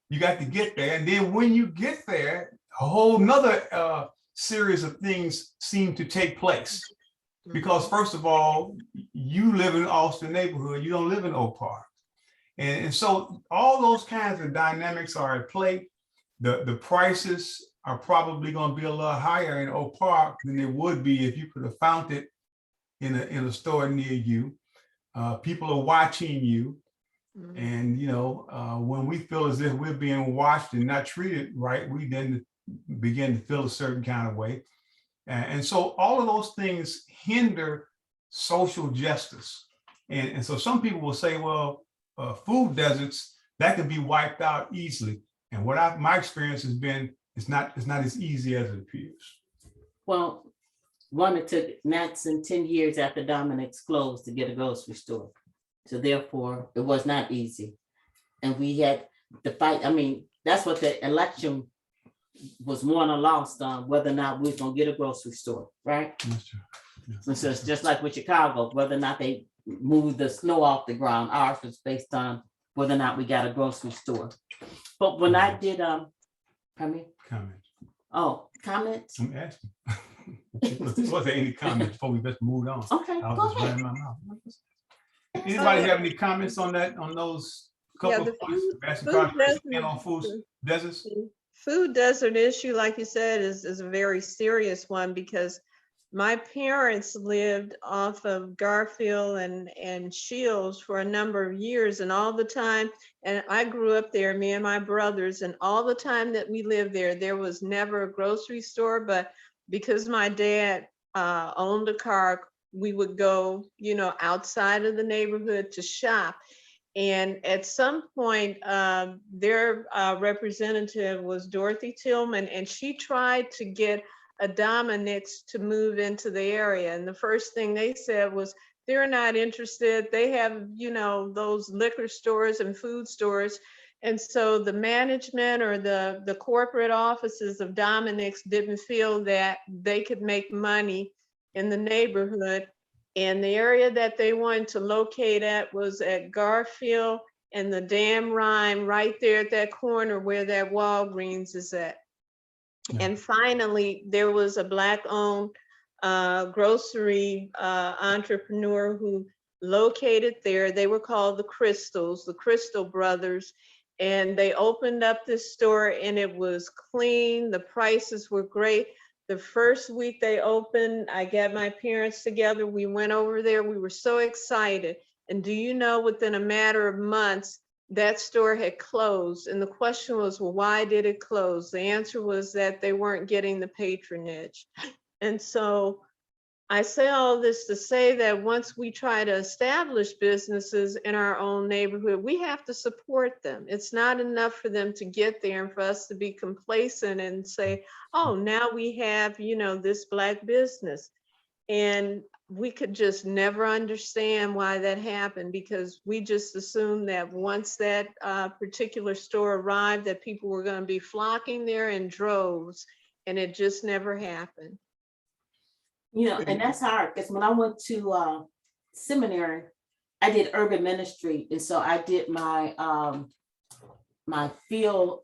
You got to get there. And then when you get there, a whole nother series of things seem to take place. Because first of all, you live in Austin neighborhood, you don't live in Oak Park. And so all those kinds of dynamics are at play. The prices are probably going to be a little higher in Oak Park than they would be if you could have found it in a store near you. People are watching you. And, when we feel as if we're being watched and not treated right, we then begin to feel a certain kind of way. And so all of those things hinder social justice. And so some people will say, well, food deserts, that can be wiped out easily. And what my experience has been, it's not as easy as it appears. Well, it took Natson 10 years after Dominic's closed to get a grocery store. So therefore, it was not easy. And we had to fight. I mean, that's what the election was won or lost on, whether or not we was going to get a grocery store, right? That's true. Yeah. And so it's just like with Chicago, whether or not they moved the snow off the ground. Ours was based on whether or not we got a grocery store. But when I did, pardon me? Comments. Oh, comments? I'm asking. Was there any comments before we just moved on? Okay, I was go just ahead. running my mouth. Anybody have any comments on that, on those Yeah, couple the of points? Asking food questions desert, on food deserts? food desert issue, like you said, is a very serious one because my parents lived off of Garfield and Shields for a number of years, and all the time, and I grew up there, me and my brothers, and all the time that we lived there, there was never a grocery store, but because my dad owned a car, we would go, outside of the neighborhood to shop. And at some point, their representative was Dorothy Tillman, and she tried to get a Dominick's to move into the area. And the first thing they said was, they're not interested. They have, those liquor stores and food stores. And so the management or the corporate offices of Dominick's didn't feel that they could make money in the neighborhood. And the area that they wanted to locate at was at Garfield and the Dam Rhyme, right there at that corner where that Walgreens is at. Yeah. And finally, there was a Black-owned grocery entrepreneur who located there. They were called the Crystal Brothers. And they opened up this store and it was clean. The prices were great. The first week they opened, I got my parents together. We went over there. We were so excited. And do you know, within a matter of months, that store had closed. And the question was, well, why did it close? The answer was that they weren't getting the patronage. And so I say all this to say that once we try to establish businesses in our own neighborhood, we have to support them. It's not enough for them to get there and for us to be complacent and say, oh, now we have, this Black business. And we could just never understand why that happened, because we just assumed that once that particular store arrived, that people were going to be flocking there in droves, and it just never happened. And that's hard, because when I went to seminary, I did urban ministry. And so I did my my field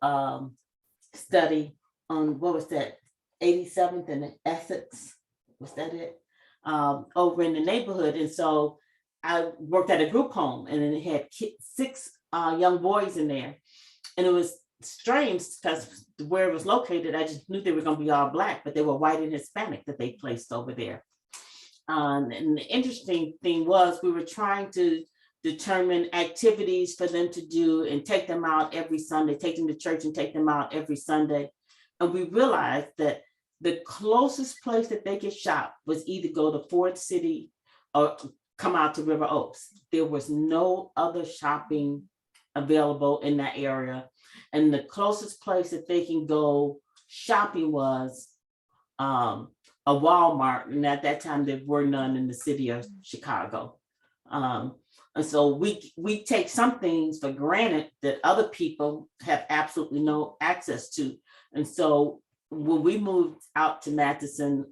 study on, what was that, 87th and Essex, was that it? Over in the neighborhood. And so I worked at a group home, and then it had 6 young boys in there. And it was strange because where it was located, I just knew they were going to be all Black, but they were white and Hispanic that they placed over there. And the interesting thing was, we were trying to determine activities for them to do and take them out every Sunday, take them to church and take them out every Sunday. And we realized that the closest place that they could shop was either go to Ford City or come out to River Oaks. There was no other shopping available in that area. And the closest place that they can go shopping was a Walmart. And at that time, there were none in the city of Chicago. And so we take some things for granted that other people have absolutely no access to. And so when we moved out to Matheson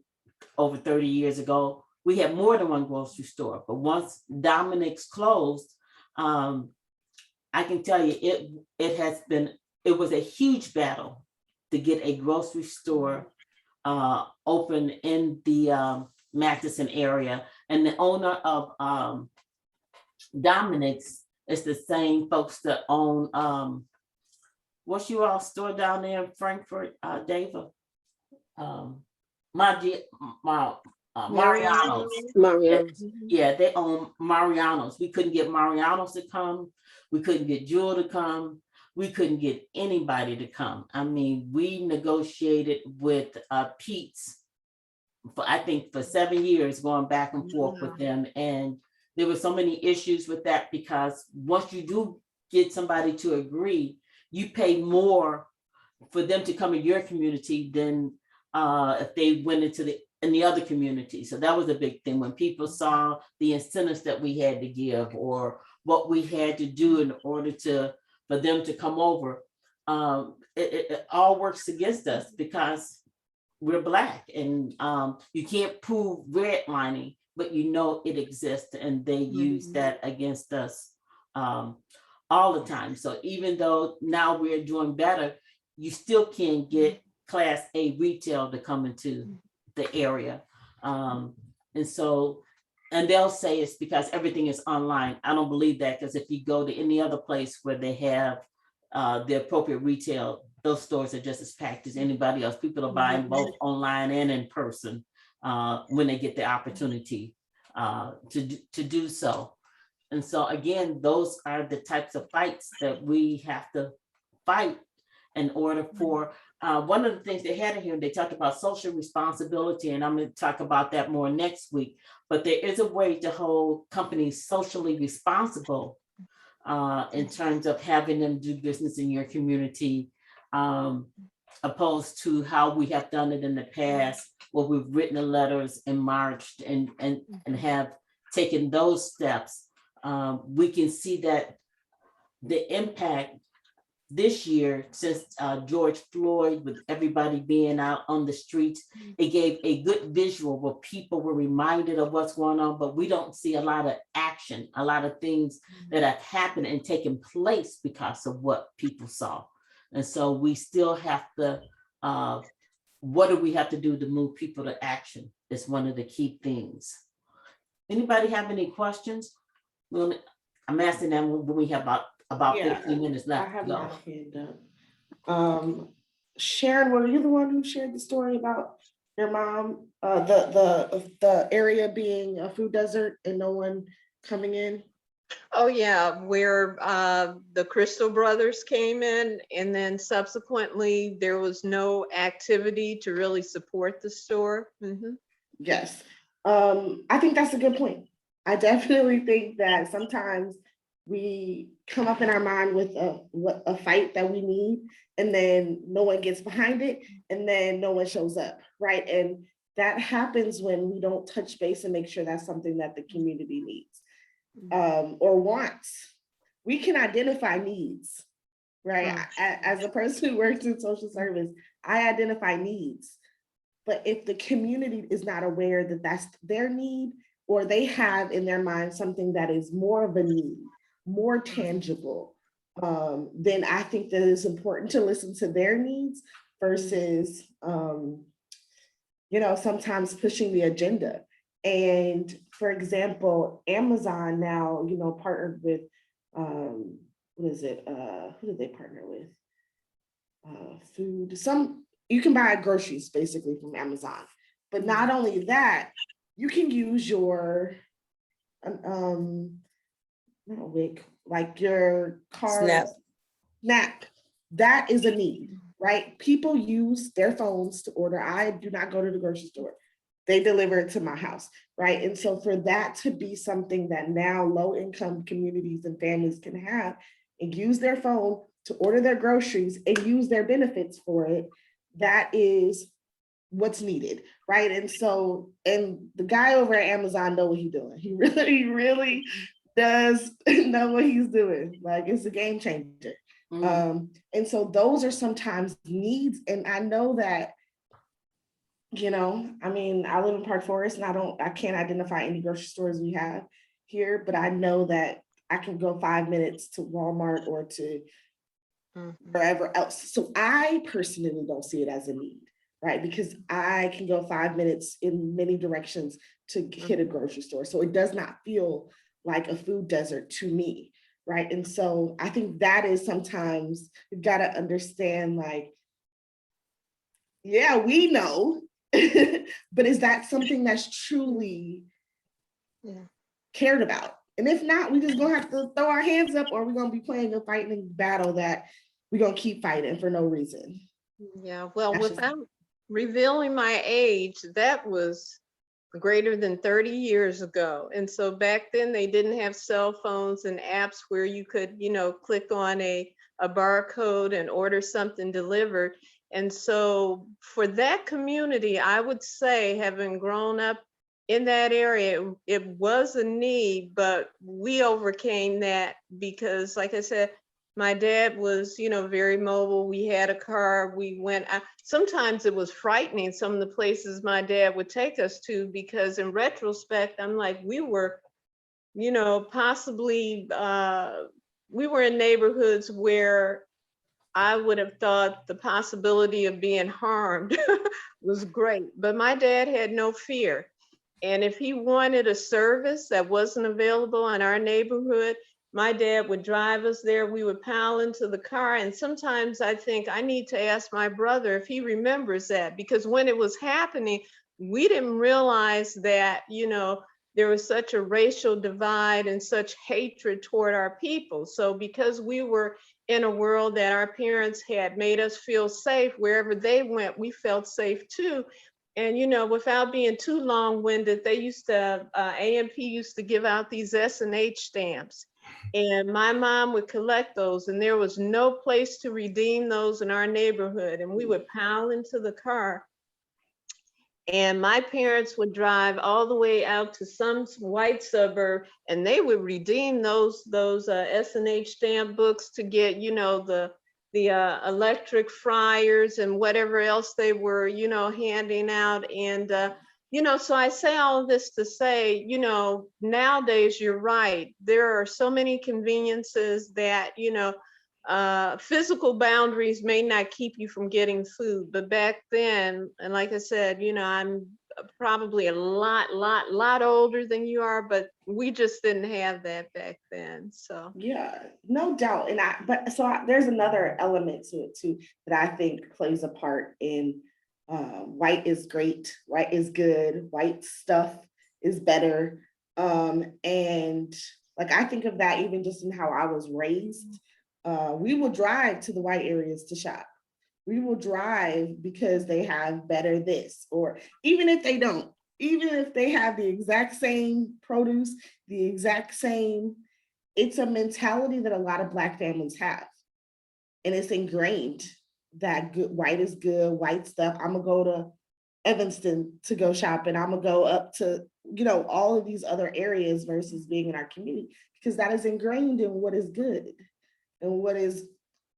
over 30 years ago, we had more than one grocery store. But once Dominick's closed, I can tell you it was a huge battle to get a grocery store open in the Matheson area. And the owner of Dominick's is the same folks that own what's your all store down there in Frankfurt, David? Mariano's. Mariano's. Yeah, they own Mariano's. We couldn't get Mariano's to come. We couldn't get Jewel to come. We couldn't get anybody to come. I mean, we negotiated with Pete's for 7 years, going back and forth with them. And there were so many issues with that, because once you do get somebody to agree, you pay more for them to come in your community than if they went into the other community. So that was a big thing when people saw the incentives that we had to give or what we had to do in order for them to come over. It all works against us because we're Black, and you can't prove redlining, but it exists, and they use that against us all the time. So even though now we're doing better, you still can't get Class A retail to come into the area. And so, and they'll say it's because everything is online. I don't believe that, because if you go to any other place where they have the appropriate retail, those stores are just as packed as anybody else. People are buying both online and in person when they get the opportunity to do so. And so again, those are the types of fights that we have to fight in order for, one of the things they had in here, they talked about social responsibility, and I'm going to talk about that more next week, but there is a way to hold companies socially responsible in terms of having them do business in your community, opposed to how we have done it in the past, where we've written the letters and marched and have taken those steps. We can see that the impact this year, since George Floyd, with everybody being out on the streets, it gave a good visual where people were reminded of what's going on, but we don't see a lot of action, a lot of things that have happened and taken place because of what people saw. And so we still have to, what do we have to do to move people to action? Is one of the key things. Anybody have any questions? Well, I'm asking them when we have about Yeah, 15 minutes left. I have Go. my hand up. Sharon, were you the one who shared the story about your mom, the area being a food desert and no one coming in? Oh, yeah, where the Crystal brothers came in, and then subsequently there was no activity to really support the store. Yes. I think that's a good point. I definitely think that sometimes we come up in our mind with a fight that we need, and then no one gets behind it, and then no one shows up, right? And that happens when we don't touch base and make sure that's something that the community needs or wants. We can identify needs, right? As a person who works in social service, I identify needs. But if the community is not aware that that's their need, or they have in their mind something that is more of a need, more tangible, then I think that it's important to listen to their needs versus, sometimes pushing the agenda. And for example, Amazon now, partnered with, what is it? Who did they partner with? Food, you can buy groceries basically from Amazon. But not only that, you can use your, not WIC, like your car. Snap. That is a need, right? People use their phones to order. I do not go to the grocery store. They deliver it to my house, right? And so for that to be something that now low-income communities and families can have and use their phone to order their groceries and use their benefits for it, that is what's needed, right? And so, and the guy over at Amazon know what he's doing. He really does know what he's doing. Like, it's a game changer. And so those are sometimes needs. And I know that, I live in Park Forest, and I can't identify any grocery stores we have here, but I know that I can go 5 minutes to Walmart or to wherever else. So I personally don't see it as a need, right? Because I can go 5 minutes in many directions to hit a grocery store. So it does not feel like a food desert to me, right? And so I think that is sometimes you've got to understand, like, yeah, we know, but is that something that's truly cared about? And if not, we just gonna have to throw our hands up, or we're gonna be playing a fighting battle that we're gonna keep fighting for no reason. Yeah, well, without revealing my age, that was greater than 30 years ago. And so back then they didn't have cell phones and apps where you could, click on a barcode and order something delivered. And so for that community, I would say, having grown up in that area, it was a need, but we overcame that because, like I said, my dad was, very mobile. We had a car. We went out. Sometimes it was frightening, some of the places my dad would take us to, because in retrospect, I'm like, we were, possibly we were in neighborhoods where I would have thought the possibility of being harmed was great, but my dad had no fear. And if he wanted a service that wasn't available in our neighborhood, my dad would drive us there. We would pile into the car. And sometimes I think I need to ask my brother if he remembers that, because when it was happening, we didn't realize that, you know, there was such a racial divide and such hatred toward our people. So because we were in a world that our parents had made us feel safe, wherever they went, we felt safe too. And, you know, without being too long-winded, they used to, AMP used to give out these S&H stamps. And my mom would collect those, and there was no place to redeem those in our neighborhood. And we would pile into the car. And my parents would drive all the way out to some white suburb, and they would redeem those S&H stamp books to get, you know, the electric fryers and whatever else they were, you know, handing out. And, you know, so I say all of this to say, you know, nowadays you're right. There are so many conveniences that, you know, physical boundaries may not keep you from getting food, but back then, and like I said, you know, I'm probably a lot older than you are, but we just didn't have that back then. So Yeah, no doubt. And there's another element to it too that I think plays a part in white is great, white is good, white stuff is better. And like I think of that even just in how I was raised. We will drive to the white areas to shop. We will drive because they have better this, or even if they don't, even if they have the exact same produce, the exact same, it's a mentality that a lot of Black families have. And it's ingrained that white is good, white stuff. I'm gonna go to Evanston to go shopping. I'm gonna go up to, you know, all of these other areas versus being in our community, because that is ingrained in what is good and what is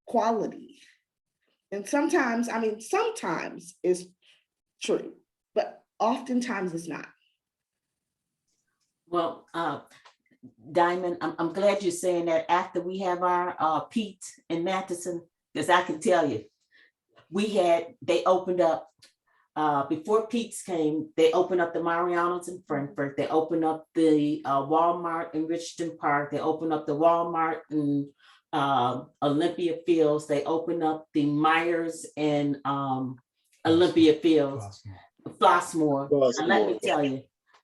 quality. And sometimes, I mean, sometimes it's true, but oftentimes it's not. Well, Diamond, I'm glad you're saying that after we have our Pete and Matheson, because I can tell you, they opened up, before Pete's came, they opened up the Marianas in Frankfurt, they opened up the Walmart in Richmond Park, they opened up the Walmart in Olympia Fields, they opened up the Myers and Olympia Fields, Flossmoor. And let me tell you,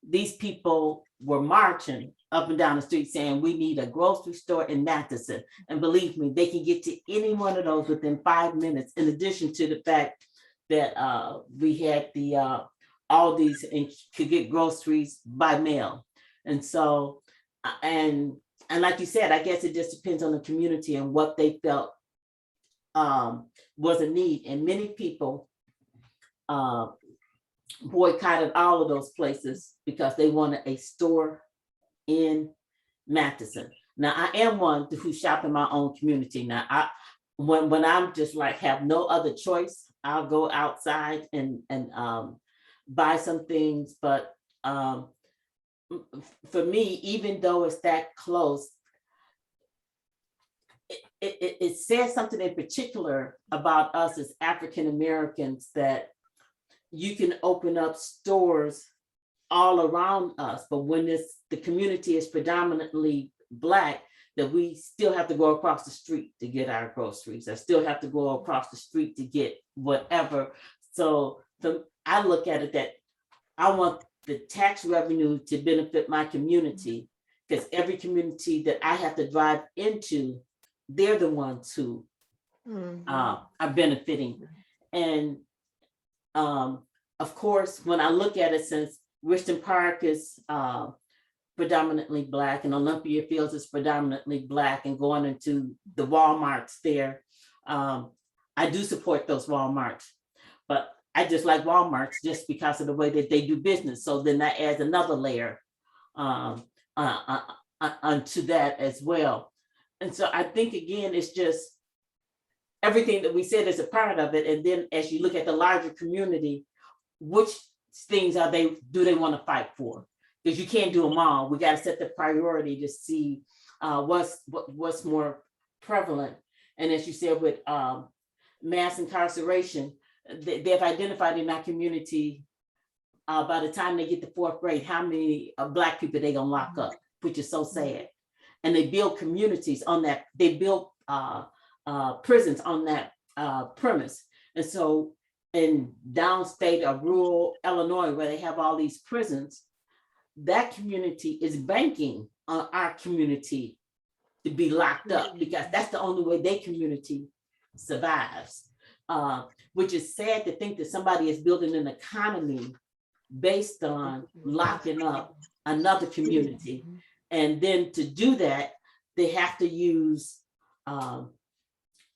these people were marching up and down the street saying, we need a grocery store in Matheson. And believe me, they can get to any one of those within 5 minutes, in addition to the fact that we had the Aldi's and could get groceries by mail. And so, and like you said, I guess it just depends on the community and what they felt was a need. And many people boycotted all of those places because they wanted a store in Matheson. Now, I am one who shop in my own community. Now, when I'm just like have no other choice, I'll go outside and buy some things. But for me, even though it's that close, it says something in particular about us as African Americans, that you can open up stores all around us, but when the community is predominantly Black, that we still have to go across the street to get our groceries. I still have to go across the street to get whatever. So I look at it that I want the tax revenue to benefit my community, because every community that I have to drive into, they're the ones who are benefiting. And of course, when I look at it, since Richmond Park is predominantly Black and Olympia Fields is predominantly Black, and going into the Walmarts there, I do support those Walmarts, but I just like Walmarts just because of the way that they do business. So then that adds another layer onto that as well. And so I think, again, it's just everything that we said is a part of it. And then as you look at the larger community, which things do they want to fight for? Because you can't do them all. We got to set the priority to see what's more prevalent. And as you said, with mass incarceration, they've identified in our community, by the time they get to fourth grade, how many Black people they gonna lock up, which is so sad. And they build communities on that. They build prisons on that premise. And so in downstate or rural Illinois, where they have all these prisons, that community is banking on our community to be locked up, because that's the only way their community survives. Which is sad to think that somebody is building an economy based on locking up another community. And then to do that, they have to use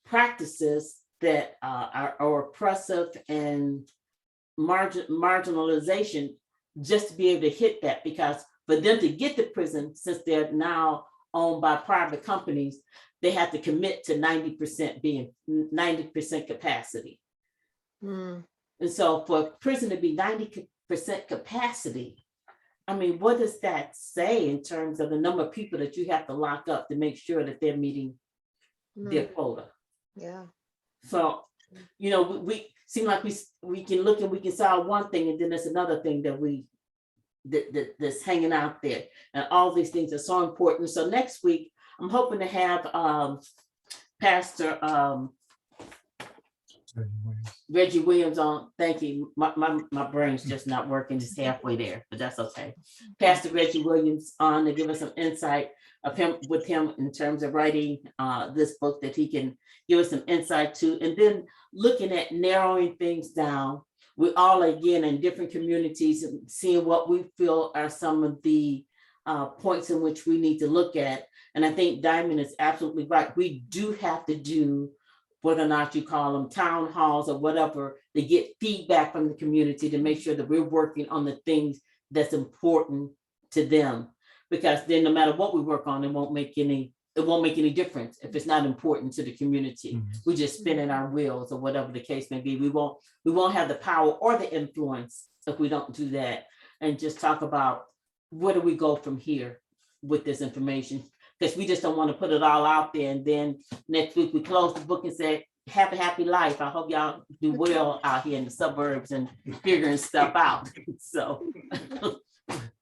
practices that are oppressive and marginalization, just to be able to hit that. Because for them to get to prison, since they're now owned by private companies, they have to commit to 90% capacity. And so for prison to be 90% capacity, I mean, what does that say in terms of the number of people that you have to lock up to make sure that they're meeting their quota? Yeah. So, you know, we seem like we can look and we can solve one thing, and then there's another thing that's hanging out there. And all these things are so important. So next week, I'm hoping to have Pastor Reggie Williams on. Thank you. My brain's just not working. It's halfway there, but that's okay. Pastor Reggie Williams on to give us some insight of him in terms of writing this book that he can give us some insight to, and then looking at narrowing things down. We all, again, in different communities, and seeing what we feel are some of the points in which we need to look at. And I think Diamond is absolutely right. We do have to do, whether or not you call them town halls or whatever, to get feedback from the community to make sure that we're working on the things that's important to them. Because then no matter what we work on, it won't make any difference if it's not important to the community. We're just spinning our wheels, or whatever the case may be. We won't have the power or the influence if we don't do that. And just talk about, where do we go from here with this information? Because we just don't want to put it all out there, and then next week we close the book and say, have a happy life. I hope y'all do well out here in the suburbs and figuring stuff out. So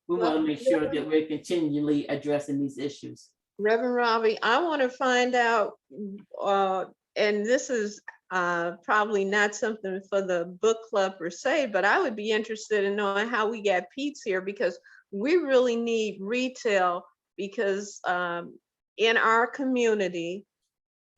we want to make sure that we're continually addressing these issues. Reverend Robbie, I want to find out, and this is probably not something for the book club per se, but I would be interested in knowing how we got Pete's here, because we really need retail, because in our community,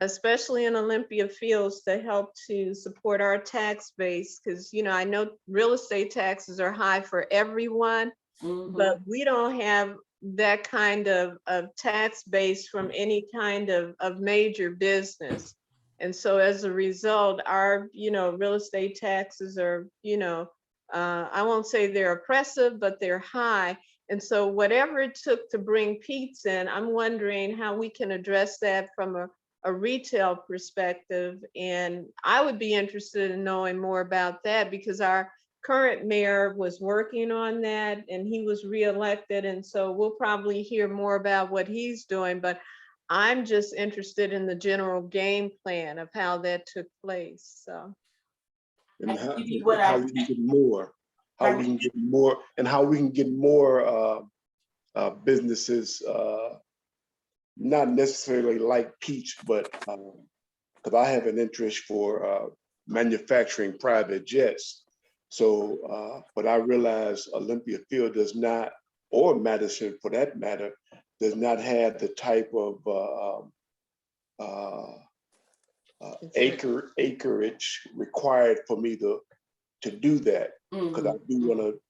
especially in Olympia Fields, to help to support our tax base, because, you know, I know real estate taxes are high for everyone, but we don't have that kind of tax base from any kind of major business. And so as a result, our, you know, real estate taxes are, you know, I won't say they're oppressive, but they're high. And so whatever it took to bring Pete's in, I'm wondering how we can address that from a retail perspective. And I would be interested in knowing more about that, because our current mayor was working on that and he was reelected. And so we'll probably hear more about what he's doing, but I'm just interested in the general game plan of how that took place. So. And how we can get more, how we can get more businesses, not necessarily like Peach, but because I have an interest for manufacturing private jets. So, but I realize Olympia Field does not, or Madison for that matter, does not have the type of acreage required for me to do that, because I do want to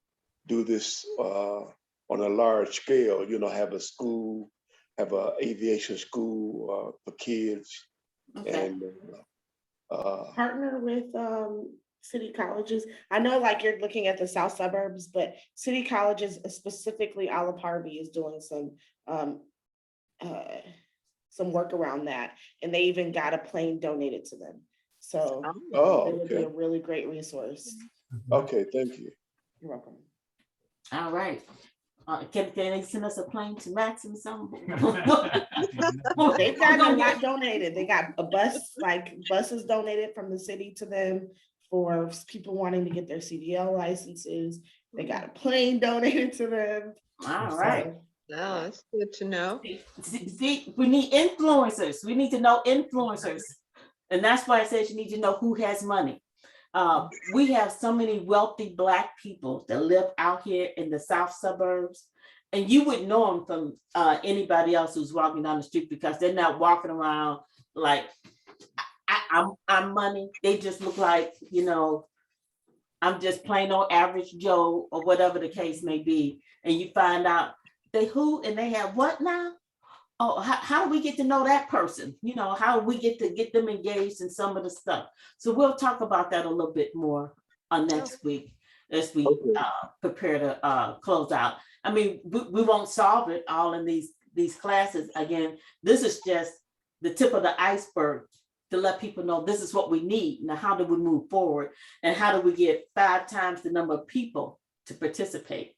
do this on a large scale. You know, have a school, have an aviation school for kids, and partner with city colleges. I know, like, you're looking at the south suburbs, but city colleges, specifically Olive Harvey, is doing some work around that, and they even got a plane donated to them. So it would be a really great resource. Okay, thank you. You're welcome. All right. Can they send us a plane to Maxim something? They've gotten a lot donated. They got a bus, like buses donated from the city to them for people wanting to get their CDL licenses. They got a plane donated to them. All right. No, it's good to know. See, we need influencers. We need to know influencers. And that's why I said you need to know who has money. We have so many wealthy Black people that live out here in the south suburbs, and you would know them from anybody else who's walking down the street, because they're not walking around like I'm money. They just look like, you know, I'm just plain old average Joe or whatever the case may be. And you find out they who and they have what now? Oh, how do we get to know that person? You know, how do we get to get them engaged in some of the stuff? So we'll talk about that a little bit more next week as we prepare to close out. I mean, we won't solve it all in these classes. Again, this is just the tip of the iceberg to let people know this is what we need. Now, how do we move forward? And how do we get 5 times the number of people to participate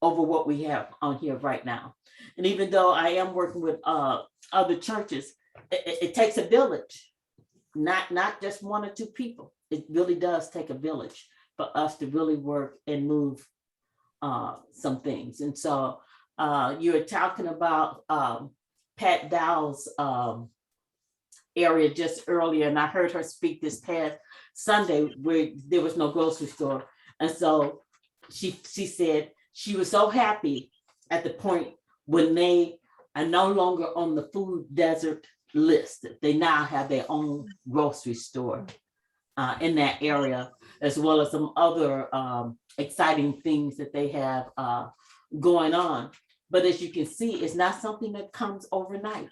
over what we have on here right now? And even though I am working with other churches, it takes a village, not just 1 or 2 people. It really does take a village for us to really work and move some things. And so you were talking about Pat Dow's area just earlier, and I heard her speak this past Sunday where there was no grocery store. And so she said she was so happy at the point when they are no longer on the food desert list. They now have their own grocery store in that area, as well as some other exciting things that they have going on. But as you can see, it's not something that comes overnight.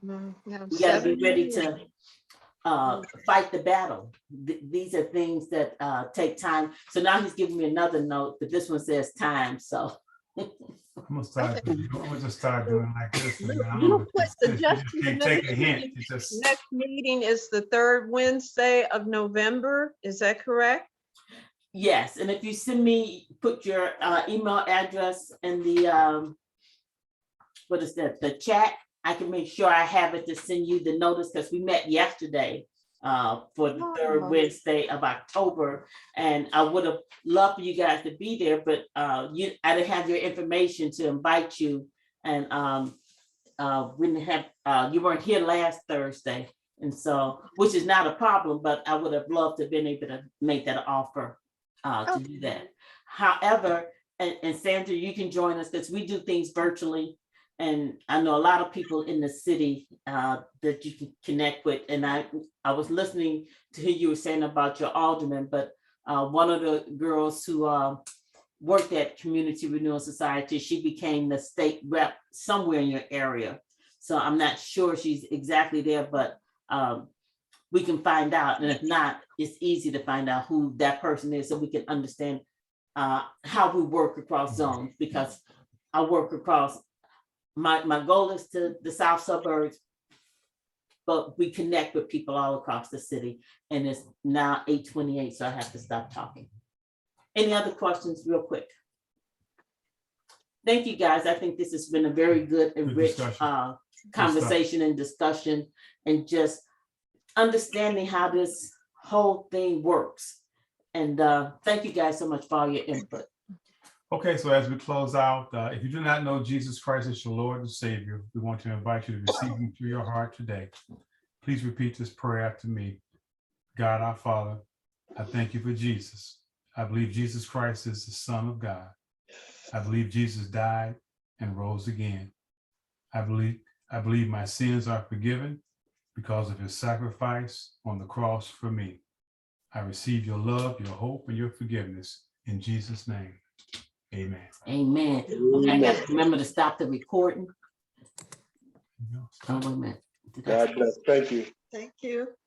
No, We got to be ready years. to fight the battle. These are things that take time. So now he's giving me another note, but this one says time. So I'm gonna just start doing like this. You put the just Take a hint. You just, next meeting is the 3rd Wednesday of November. Is that correct? yes, and if you send me, put your email address in the what is that? The chat. I can make sure I have it to send you the notice, because we met yesterday for the 3rd Wednesday of October, and I would have loved for you guys to be there, but I didn't have your information to invite you, and we didn't have you weren't here last Thursday, and so, which is not a problem, but I would have loved to have been able to make that offer to do that. However, and Sandra, you can join us because we do things virtually. And I know a lot of people in the city that you can connect with. And I was listening to who you were saying about your alderman, but one of the girls who worked at Community Renewal Society, she became the state rep somewhere in your area. So I'm not sure she's exactly there, but we can find out. And if not, it's easy to find out who that person is so we can understand how we work across zones, because I work across. My goal is to the south suburbs, but we connect with people all across the city, and it's now 8:28, so I have to stop talking. Any other questions real quick? Thank you, guys. I think this has been a very good and rich conversation and discussion, and just understanding how this whole thing works. And thank you guys so much for all your input. okay, so as we close out, if you do not know Jesus Christ as your Lord and Savior, we want to invite you to receive him through your heart today. Please repeat this prayer after me. God our Father, I thank you for Jesus. I believe Jesus Christ is the Son of God. I believe Jesus died and rose again. I believe my sins are forgiven because of his sacrifice on the cross for me. I receive your love, your hope, and your forgiveness in Jesus' name. Amen. Amen. Okay, I got to remember to stop the recording. Oh, wait a minute. God bless. Thank you. Thank you.